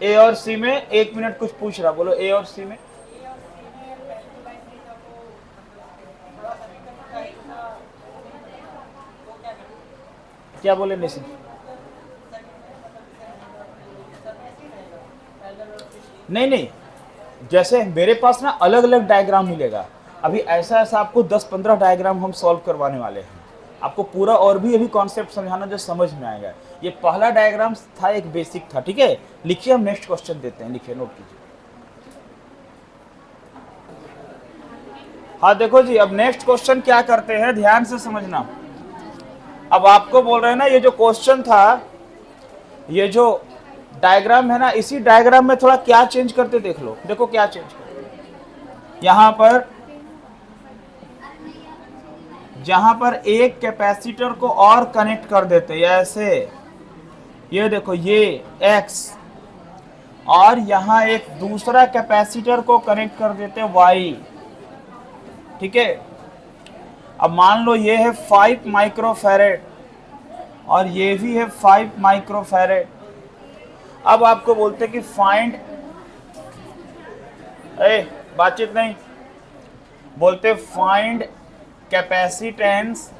ए और सी में, 1 मिनट कुछ पूछ रहा, बोलो ए और सी में, क्या बोले निशिन, नहीं, जैसे मेरे पास ना अलग अलग डायग्राम मिलेगा, अभी ऐसा आपको 10-15 डायग्राम हम सॉल्व करवाने वाले हैं, आपको पूरा और भी अभी कॉन्सेप्ट समझाना जो समझ में आएगा। ये पहला डायग्राम था, एक बेसिक था, ठीक है। लिखिए हम नेक्स्ट क्वेश्चन देते हैं, लिखिए नोट कीजिए। हाँ देखो जी, अब नेक्स्ट क्वेश्चन क्या करते हैं ध्यान से समझना। अब आपको बोल रहे हैं ना, ये जो क्वेश्चन था, ये जो डायग्राम है ना, इसी डायग्राम में थोड़ा क्या चेंज करते देख लो, देखो क्या चेंज करते, जहां पर एक कैपेसिटर को और कनेक्ट कर देते ऐसे, ये देखो ये X, और यहां एक दूसरा कैपेसिटर को कनेक्ट कर देते Y, ठीक है। अब मान लो ये है 5 माइक्रोफैरेड और ये भी है 5 माइक्रोफैरेड। अब आपको बोलते कि फाइंड, बातचीत नहीं बोलते, find capacitance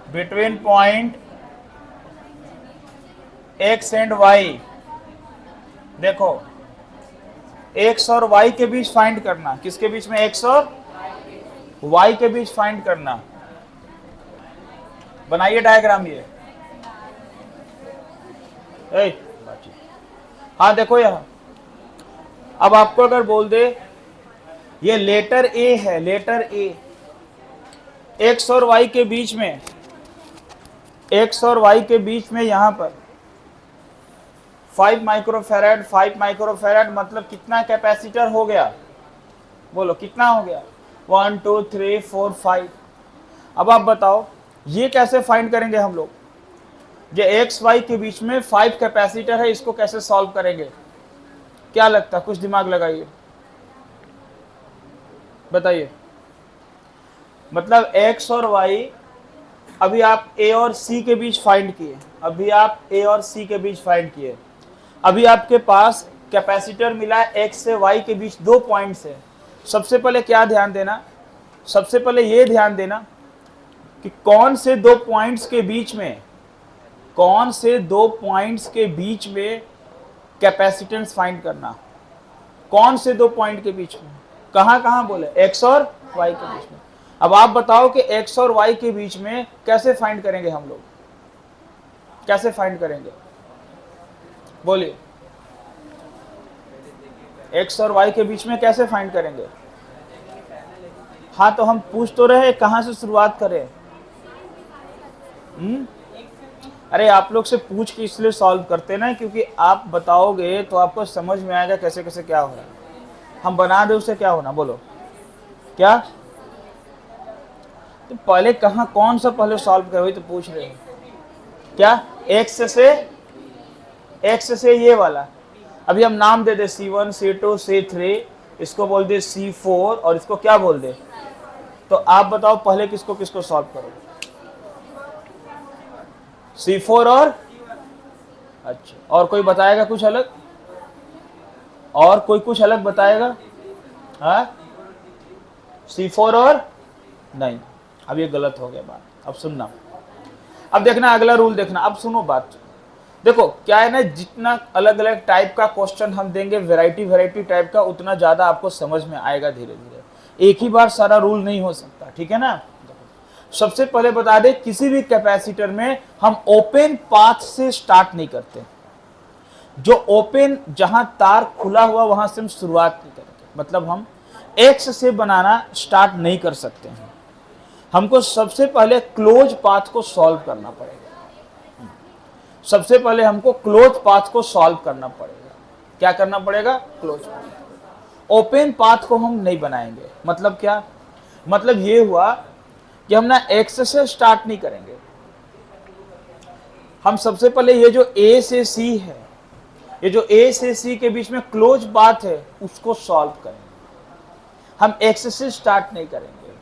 between point X and Y। देखो एक्स और वाई के बीच फाइंड करना। किसके बीच में? एक्स और वाई के बीच फाइंड करना। बनाइए डायग्राम ये। हाँ देखो यहां, अब आपको अगर बोल दे ये लेटर ए है, लेटर ए, एक्स और वाई के बीच में, एक्स और वाई के बीच में यहां पर 5 माइक्रोफैराड, 5 माइक्रोफैराड मतलब कितना कैपेसिटर हो गया? बोलो कितना हो गया? 1 2 3 4 5। अब आप बताओ ये कैसे फाइंड करेंगे हम लोग? ये एक्स वाई के बीच में 5 कैपेसिटर है, इसको कैसे सॉल्व करेंगे? क्या लगता है? कुछ दिमाग लगाइए, बताइए। मतलब एक्स और वाई अभी आप ए और सी के बीच फाइंड किए, अभी आप ए और सी के बीच फाइंड किए, अभी आपके पास कैपेसिटर मिला है एक्स से वाई के बीच 2 पॉइंट्स है। सबसे पहले क्या ध्यान देना? सबसे पहले ये ध्यान देना कि कौन से 2 पॉइंट्स के बीच में, कौन से 2 पॉइंट्स के बीच में कैपेसिटेंस फाइंड करना। कौन से 2 पॉइंट के बीच में? कहां कहां बोले? एक्स और वाई के बीच में। अब आप बताओ कि एक्स और वाई के बीच में कैसे फाइंड करेंगे हम लोग? कैसे फाइंड करेंगे? बोलिए, एक्स और वाई के बीच में कैसे फाइंड करेंगे? हाँ तो हम पूछ तो रहे कहां से शुरुआत करें? अरे आप लोग से पूछ के इसलिए सॉल्व करते ना, क्योंकि आप बताओगे तो आपको समझ में आएगा कैसे कैसे क्या हो रहा है। हम बना दे उससे क्या होना? बोलो क्या? तो पहले कहाँ, कौन सा पहले सॉल्व करोगे तो पूछ रहे हो क्या? एक्स से ये वाला। अभी हम नाम दे दे C1 C2 C3, इसको बोल दे C4 और इसको क्या बोल दे? तो आप बताओ पहले किसको किसको सॉल्व करोगे? C4 और अच्छा, और कोई बताएगा कुछ अलग? और कोई कुछ अलग बताएगा? हाँ C4 और नहीं, अब ये गलत हो गया बात। अब सुनना, अब देखना अगला रूल देखना। अब सुनो बात, देखो क्या है ना, जितना अलग अलग टाइप का क्वेश्चन हम देंगे, वैरायटी टाइप का, उतना ज्यादा आपको समझ में आएगा धीरे धीरे। एक ही बार सारा रूल नहीं हो सकता, ठीक है ना। सबसे पहले बता दे, किसी भी कैपेसिटर में हम ओपन पाथ से स्टार्ट नहीं करते। जो ओपन, जहां तार खुला हुआ वहां से हम शुरुआत नहीं करेंगे। मतलब हम एक्स से बनाना स्टार्ट नहीं कर सकते हैं। हमको सबसे पहले क्लोज पाथ को सॉल्व करना पड़ेगा। सबसे पहले हमको क्लोज पाथ को सॉल्व करना पड़ेगा। क्या करना पड़ेगा? Close path. ओपन पाथ को हम नहीं बनाएंगे। मतलब क्या? मतलब ये हुआ कि हम ना एक्स से स्टार्ट नहीं करेंगे। हम सबसे पहले ये जो ए से सी है, ये जो ए से सी के बीच में क्लोज पाथ है, उसको सॉल्व करेंगे। हम एक्स से स्टार्ट नहीं करेंगे।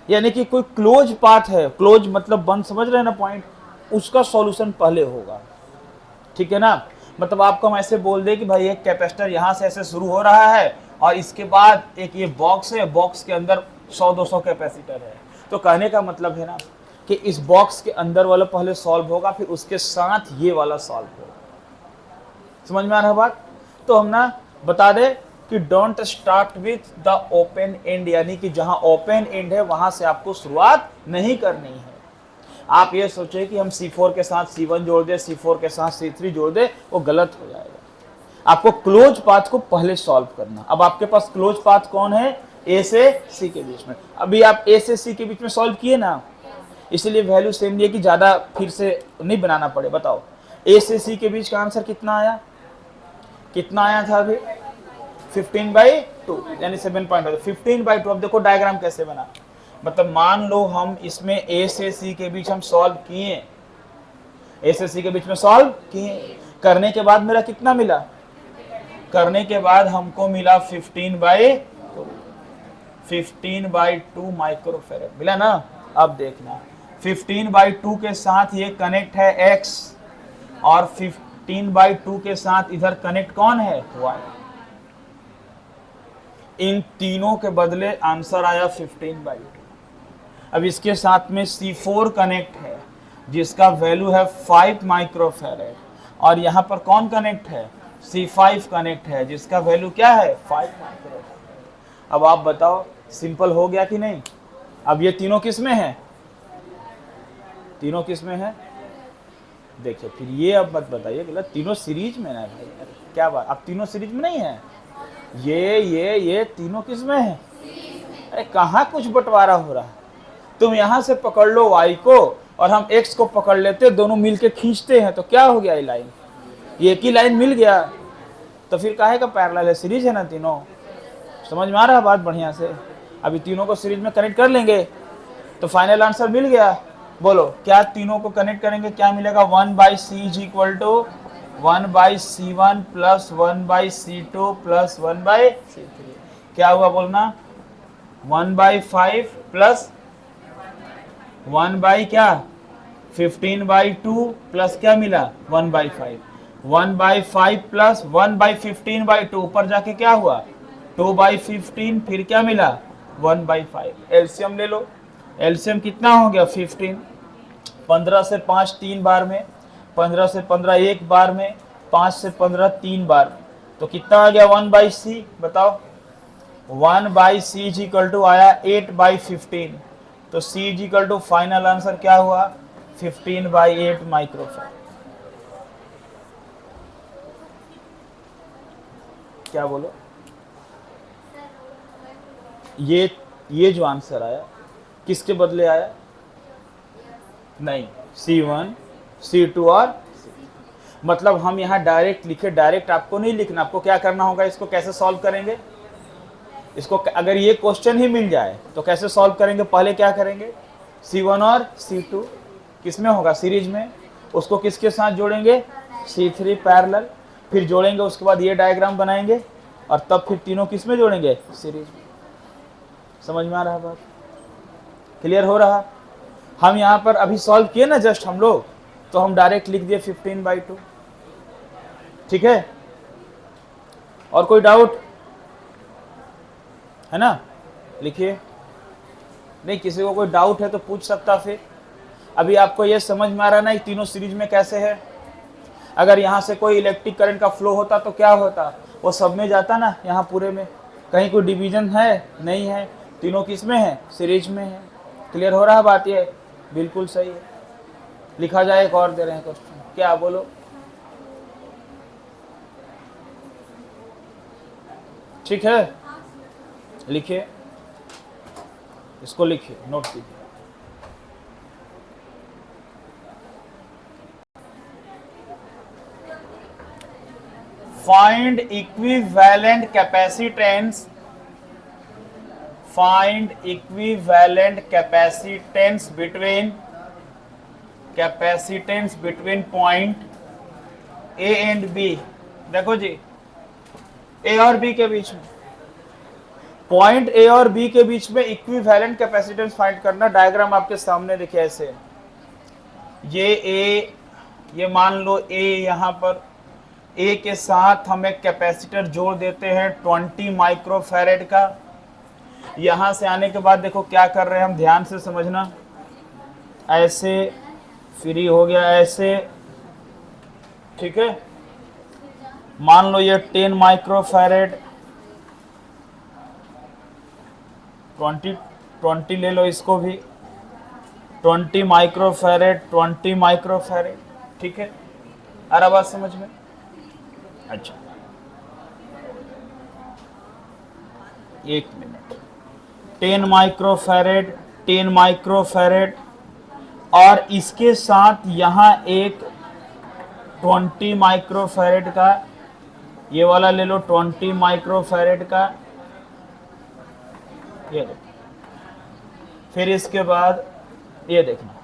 यानी कि कोई क्लोज पाथ है, क्लोज मतलब बंद, समझ रहे हैं ना पॉइंट, उसका सॉल्यूशन पहले होगा, ठीक है ना। मतलब आपको हम ऐसे बोल दे कि भाई एक कैपेसिटर यहाँ से ऐसे शुरू हो रहा है और इसके बाद एक ये बॉक्स है, बॉक्स के अंदर 100-200 कैपेसिटर है। तो कहने का मतलब है ना कि इस बॉक्स के अंदर वाला पहले सॉल्व होगा, फिर उसके साथ ये वाला सॉल्व होगा। समझ में आ रहा है बात? तो हम ना बता दे कि don't start with the open and, यानी कि जहां ओपन एंड है वहां से आपको शुरुआत नहीं करनी है। आप ये सोचे कि हम C4 के साथ C1 जोड़ दे, C4 के साथ C3 जोड़ दे, वो गलत हो जाएगा। आपको क्लोज पाथ को पहले सॉल्व करना। अब आपके पास क्लोज पाथ कौन है? A से C के बीच में। अभी आप A से C के बीच में सॉल्व किए ना, इसलिए वैल्यू सेम लिए कि ज्यादा फिर से नहीं बनाना पड़े। बताओ A से C के बीच का आंसर कितना आया? कितना आया था अभी? 15/2 यानी 7.5। 15/2। अब देखो डायग्राम कैसे बना। मतलब मान लो हम इसमें A से C के बीच हम सॉल्व किए, A से C के बीच में सॉल्व किए, करने के बाद मेरा कितना मिला? करने के बाद हमको मिला 15/2 माइक्रोफैराड मिला ना। अब देखना 15/2 के साथ ये कनेक्ट है X और 15/2 के साथ इधर कनेक्ट कौन है? Y। इन तीनों के बदले आंसर आया 15/2। अब इसके साथ में C4 कनेक्ट है जिसका वैल्यू है 5 माइक्रोफैराड और यहाँ पर कौन कनेक्ट है? C5 कनेक्ट है जिसका वैल्यू क्या है 5 माइक्रो। अब आप बताओ सिंपल हो गया कि नहीं। अब ये तीनों किस में है, तीनों किस में है, देखिए फिर ये अब मत बताइए गलत, तीनों सीरीज में ना है भाई, क्या बात, अब तीनों सीरीज में नहीं है, ये तीनों किस में है, अरे कहाँ कुछ बंटवारा हो रहा है। तुम यहाँ से पकड़ लो y को और हम x को पकड़ लेते, दोनों मिलके खींचते हैं तो क्या हो गया, ये लाइन, ये एक ही लाइन मिल गया, तो फिर काहे का पैरेलल है, सीरीज है ना तीनों। समझ में आ रहा है बात बढ़िया से। अभी तीनों को सीरीज में कनेक्ट कर लेंगे तो फाइनल आंसर मिल गया। बोलो क्या क्या कनेक्ट करेंगे क्या मिलेगा, 1/c is equal to 1/c1 plus 1/c2 plus 1/c3, क्या हुआ बोलना, 1/5 प्लस 1 क्या 15/2 प्लस क्या मिला 1/5, 1/5 प्लस 1/15/2 ऊपर जाके क्या हुआ 2/15, फिर क्या मिला 1/5। एलसीएम ले लो, एलसीएम कितना हो गया 15, 15 से 5 3 बार में, 15 से 15 एक बार में, 5 से 15 3 बार, तो कितना आ गया 1/c, बताओ 1/c इज इक्वल टू आया 8/15, तो c is equal to final answer क्या हुआ 15/8 माइक्रोफैराड। क्या बोलो, ये जो आंसर आया किसके बदले आया, नहीं C1 C2 और मतलब हम यहाँ डायरेक्ट लिखे, डायरेक्ट आपको नहीं लिखना, आपको क्या करना होगा, इसको कैसे सॉल्व करेंगे, इसको अगर ये क्वेश्चन ही मिल जाए तो कैसे सॉल्व करेंगे, पहले क्या करेंगे C1 और C2 किस में होगा सीरीज में, उसको किसके साथ जोड़ेंगे C3 पैरेलल, फिर जोड़ेंगे उसके बाद ये डायग्राम बनाएंगे और तब फिर तीनों किस में जोड़ेंगे सीरीज में। समझ में आ रहा है बात, क्लियर हो रहा। हम यहाँ पर अभी सॉल्व किए ना जस्ट हम लोग, तो हम डायरेक्ट लिख दिए 15/2, ठीक है। और कोई डाउट है ना, लिखिए, नहीं किसी को कोई डाउट है तो पूछ सकता। फिर अभी आपको ये समझ में आ रहा ना ये तीनों सीरीज में कैसे है। अगर यहाँ से कोई इलेक्ट्रिक करंट का फ्लो होता तो क्या होता, वो सब में जाता ना, यहाँ पूरे में कहीं कोई डिवीजन है नहीं है, तीनों किस में है सीरीज में है। क्लियर हो रहा बात, ये बिल्कुल सही है। लिखा जाए, एक और दे रहे हैं क्वेश्चन, क्या बोलो, ठीक है, लिखिए, इसको लिखिए, नोट कीजिए। Find equivalent capacitance, find equivalent capacitance between point A and B. देखो जी, ए और बी के बीच में, पॉइंट ए और बी के बीच में इक्विवेलेंट कैपेसिटेंस फाइंड करना। डायग्राम आपके सामने देखिए ऐसे, ये ए, ये मान लो ए, यहाँ पर ए के साथ हम एक कैपेसिटर जोड़ देते हैं 20 माइक्रोफैरेड का। यहाँ से आने के बाद देखो क्या कर रहे हैं हम, ध्यान से समझना, ऐसे फ्री हो गया ऐसे, ठीक है। मान लो ये 10 माइक्रोफैरेड, 20 ले लो इसको भी, 20 माइक्रोफैरेड, 20 माइक्रोफैरेड, ठीक है। आ रहा बात समझ में, अच्छा एक मिनट, 10 माइक्रोफैरेड, 10 माइक्रोफैरेड, और इसके साथ यहाँ एक 20 माइक्रोफैरेड का, ये वाला ले लो 20 माइक्रोफैरेड का, ये लो। फिर इसके बाद ये देखना,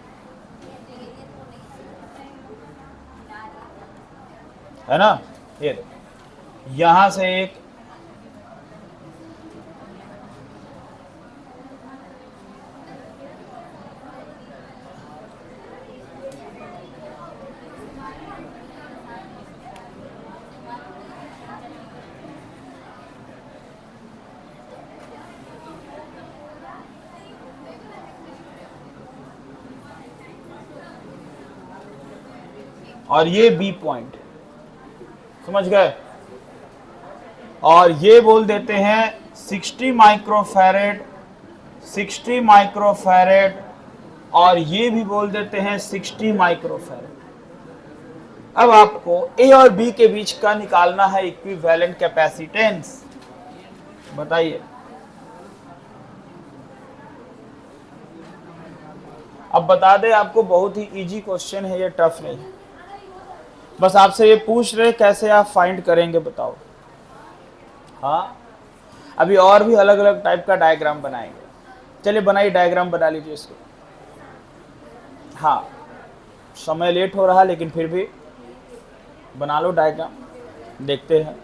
है ना, ये देखो यहां से एक, और ये बी पॉइंट, समझ गए। और ये बोल देते हैं 60 माइक्रोफैरेड, 60 माइक्रोफैरेड, और ये भी बोल देते हैं 60 माइक्रोफैरेड। अब आपको ए और बी के बीच का निकालना है इक्विवेलेंट कैपेसिटेंस। बताइए, अब बता दें आपको, बहुत ही इजी क्वेश्चन है ये, टफ नहीं। बस आपसे ये पूछ रहे कैसे आप फाइंड करेंगे, बताओ। हाँ, अभी और भी अलग अलग टाइप का डायग्राम बनाएंगे। चलिए बनाइए, डायग्राम बना लीजिए इसको। हाँ, समय लेट हो रहा है लेकिन फिर भी बना लो डायग्राम, देखते हैं।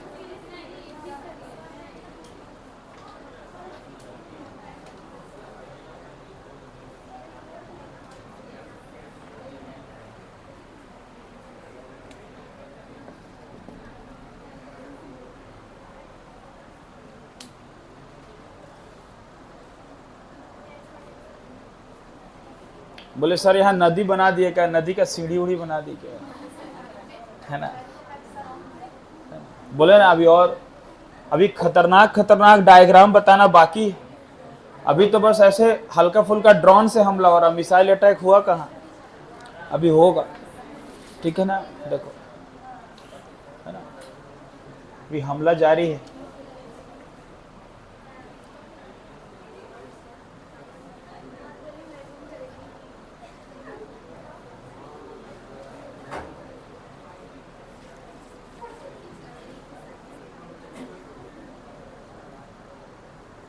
बोले सर यहाँ नदी बना दिए क्या, नदी का सीढ़ी उड़ी बना दी क्या, है ना? बोले ना अभी खतरनाक खतरनाक डायग्राम बताना बाकी है। अभी तो बस ऐसे हल्का फुल्का ड्रोन से हमला हो रहा, मिसाइल अटैक हुआ कहाँ, अभी होगा। ठीक है ना, देखो, है ना, अभी हमला जारी है।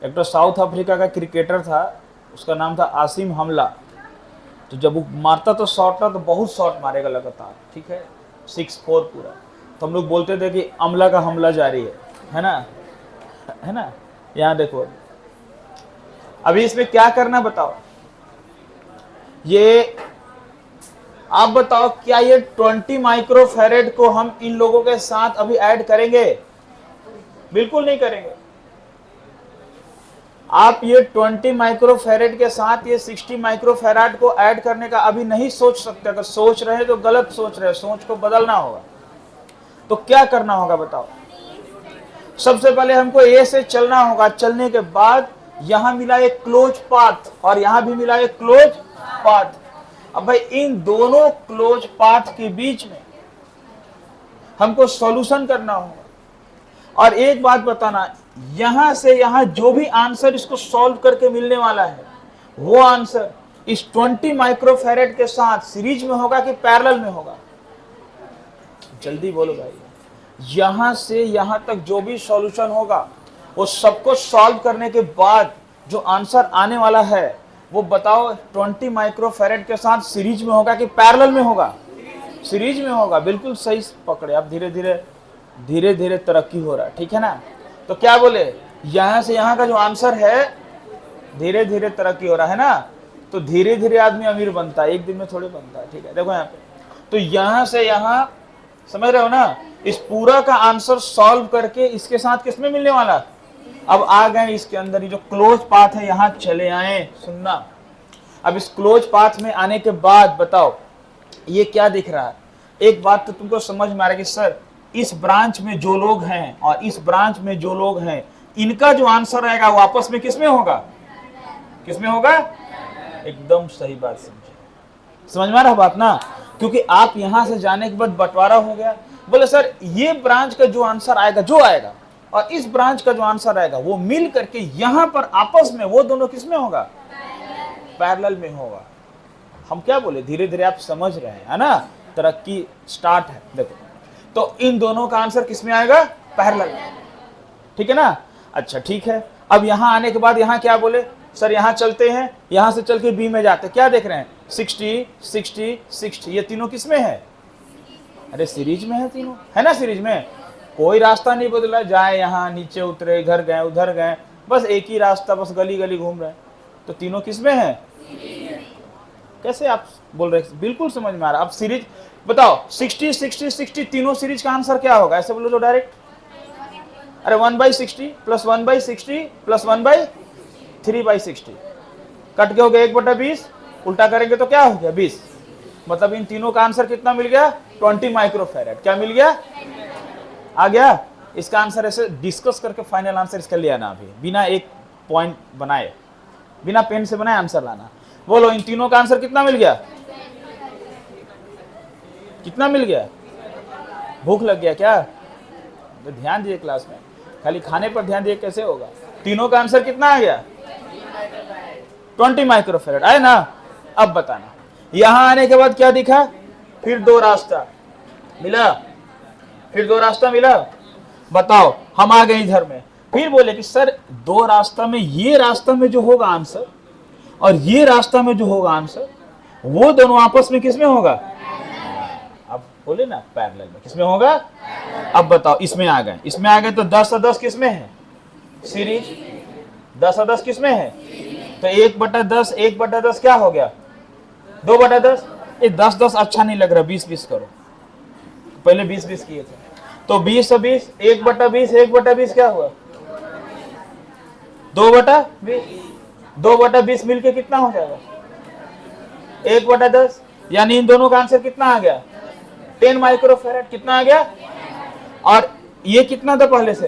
एक तो साउथ अफ्रीका का क्रिकेटर था, उसका नाम था आसिम हमला। तो जब वो मारता तो शॉट ना, तो बहुत शॉट मारेगा लगातार, ठीक है, 6-4 पूरा। तो हम लोग बोलते थे कि अमला का हमला जारी है ना, है ना। यहाँ देखो, अभी इसमें क्या करना बताओ, ये आप बताओ, क्या ये 20 माइक्रोफैरेड को हम इन लोगों के साथ अभी ऐड करेंगे? बिल्कुल नहीं करेंगे। आप ये 20 माइक्रोफैरेड के साथ ये 60 माइक्रोफैराड को ऐड करने का अभी नहीं सोच सकते। अगर सोच रहे हैं तो गलत सोच रहे हैं, सोच को बदलना होगा। तो क्या करना होगा बताओ? सबसे पहले हमको ए से चलना होगा, चलने के बाद यहां मिला एक क्लोज पाथ और यहां भी मिला एक क्लोज पाथ। अब भाई इन दोनों क्लोज पाथ के बीच में हमको सॉल्यूशन करना होगा। और एक बात बताना, यहां से यहां जो भी आंसर इसको सॉल्व करके मिलने वाला है, वो आंसर इस 20 माइक्रोफैरेड के साथ सीरीज में होगा कि पैरेलल में होगा? जल्दी बोलो भाई। यहां से यहां तक जो भी सॉल्यूशन होगा, वो सबको सॉल्व करने के बाद जो आंसर आने वाला है, वो बताओ 20 माइक्रोफैरेड के साथ सीरीज में होगा कि पैरेलल में होगा? सीरीज में होगा। बिल्कुल सही पकड़े आप। धीरे धीरे तरक्की हो रहा है, ठीक है ना। तो क्या बोले, यहां से यहां का जो आंसर है, धीरे धीरे तरक्की हो रहा है ना। तो धीरे धीरे आदमी अमीर बनता है, एक दिन में थोड़े बनता है, ठीक है। देखो यहाँ पे, तो यहां से यहां, समझ रहे हो ना, इस पूरा का आंसर सॉल्व करके इसके साथ किसमें मिलने वाला? अब आ गए इसके अंदर, ये जो क्लोज पाथ है यहां चले आए। सुनना, अब इस क्लोज पाथ में आने के बाद बताओ ये क्या दिख रहा है? एक बात तो तुमको समझ में आ रहा है कि सर इस ब्रांच में जो लोग हैं और इस ब्रांच में जो लोग हैं, इनका जो आंसर आएगा वो आपस में किसमें होगा? किसमें होगा? एकदम सही बात समझे। समझ में आ रहा बात ना? क्योंकि आप यहां से जाने के बाद बंटवारा हो गया। बोले सर ये ब्रांच का जो आंसर आएगा, जो आएगा, और इस ब्रांच का जो आंसर आएगा, वो मिल करके यहां पर आपस में वो दोनों किसमें होगा? पैरेलल में होगा। हम क्या बोले, धीरे धीरे आप समझ रहे हैं, है ना। तरक्की स्टार्ट है। देखो, तो इन दोनों का आंसर किसमें आएगा? पैरेलल। ठीक है ना। अच्छा ठीक है। अब यहां आने के बाद यहां क्या बोले, सर यहां चलते हैं, यहां से चल के बी में जाते, क्या देख रहे हैं? 60 60 60, ये तीनों किसमें है? अरे सीरीज में है तीनों, है ना। सीरीज में कोई रास्ता नहीं बदला, जाए यहां नीचे उतरे, इधर गए उधर गए, बस एक ही रास्ता, बस गली गली घूम रहे हैं। तो तीनों किसमें है? कैसे आप बोल रहे हैं? बिल्कुल समझ में आ रहा। अब सीरीज बताओ, 60 60 60 तीनों सीरीज का आंसर क्या होगा? ऐसे बोलो तो डायरेक्ट। अरे 1/60 प्लस 1/60 प्लस 1/3/60 कट के हो गया 1/20, उल्टा करेंगे तो क्या हो गया? 20। मतलब इन तीनों का आंसर कितना मिल गया? 20 माइक्रोफैरेड। क्या मिल गया? आ गया? इसका आंसर ऐसे डिस्कस करके फाइनल आंसर इसका ले आना, अभी बिना एक पॉइंट बनाए, बिना पेन से बनाए आंसर लाना। बोलो इन तीनों का आंसर कितना मिल गया? कितना मिल गया? भूख लग गया क्या? तो ध्यान दिए क्लास में, खाली खाने पर ध्यान दिए कैसे होगा? तीनों का आंसर कितना आ गया? 20 माइक्रोफेरेड आए ना। अब बताना यहां आने के बाद क्या दिखा? फिर दो रास्ता मिला, फिर दो रास्ता मिला। बताओ हम आ गए इधर में, फिर बोले कि सर दो रास्ता में ये रास्ता में जो होगा आंसर और ये रास्ता में जो होगा आंसर, वो दोनों आपस में किसमें होगा? अब बोले ना पैरेलल में, किसमें होगा? अब बताओ इसमें आ गए, इसमें आ गए तो 10 और 10 किसमें है? सीरीज। 10 और 10 किसमें है? तो 1/10, 1/10 क्या हो गया? 2/10। ये 10-10 अच्छा नहीं लग रहा, 20-20 करो। पहले 20-20 किए थे, तो 20 और 20, 1/20, 1/20 क्या हुआ? 2/20। 2/20 मिलके कितना हो जाएगा? 1/10। यानी इन दोनों का आंसर कितना आ गया? 10 माइक्रोफेरेड। कितना आ गया? और ये कितना था पहले से?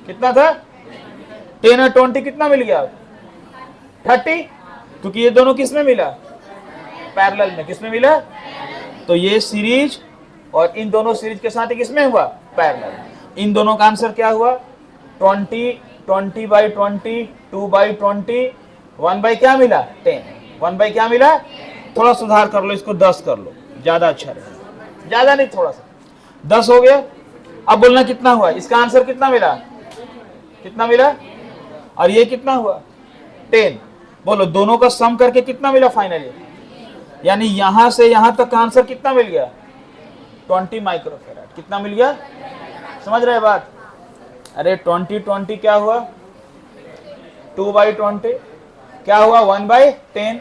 कितना था? 10 और 20 कितना मिल गया? 30। क्योंकि ये दोनों किस में मिला? पैरेलल में। किस में मिला? तो ये सीरीज और इन दोनों सीरीज के साथ किसमें हुआ? पैरेलल। इन दोनों का आंसर क्या हुआ? 20, 20/20, 2/20, 1 क्या मिला? 10। 1 क्या मिला? थोड़ा सुधार कर लो इसको, 10 कर लो, ज्यादा अच्छा रहेगा। ज्यादा नहीं, थोड़ा सा। 10 हो गया। अब बोलना कितना हुआ? इसका आंसर कितना मिला? कितना मिला? और ये कितना हुआ? 10। बोलो दोनों का सम करके कितना मिला फाइनली? यानी यहां से यहां तक का आंसर कितना मिल गया? 20 माइक्रोफेरेड। कितना मिल गया? समझ रहे बात? अरे 20 क्या हुआ? 2/20 क्या हुआ? 1/10।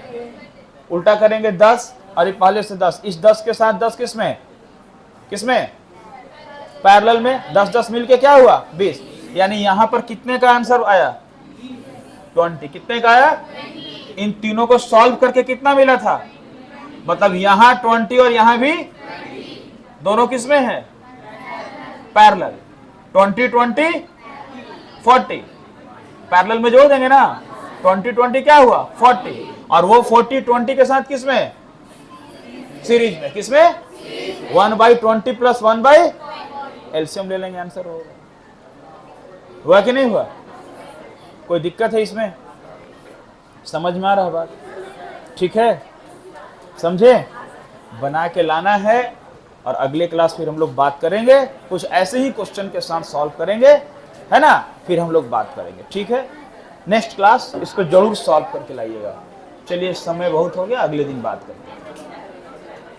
उल्टा करेंगे 10 और पहले से 10, इस 10 के साथ 10 किसमें? किसमें? पैरेलल में। 10-10 मिलके क्या हुआ? 20। यानी यहां पर कितने का आंसर आया? 20। कितने का आया? इन तीनों को सॉल्व करके कितना मिला था? मतलब यहां 20 और यहां भी दोनों किसमें है? पैरेलल। 20, 20, 40 पैरेलल में जोड़ देंगे ना। 20, 20 क्या हुआ? 40। और वो 40 20 के साथ किसमें? सीरीज में। किसमें? 1/20 प्लस 1/ एलसीएम ले लेंगे, आंसर होगा। हुआ कि नहीं हुआ? कोई दिक्कत है इसमें? समझ में आ रहा बात? ठीक है, समझे? बना के लाना है और अगले क्लास फिर हम लोग बात करेंगे, कुछ ऐसे ही क्वेश्चन के साथ सॉल्व करेंगे, है ना? फिर हम लोग बात करेंगे, ठीक है? नेक्स्ट क्लास इसको जरूर सॉल्व करके लाइएगा। चलिए समय बहुत हो गया, अगले दिन बात करेंगे।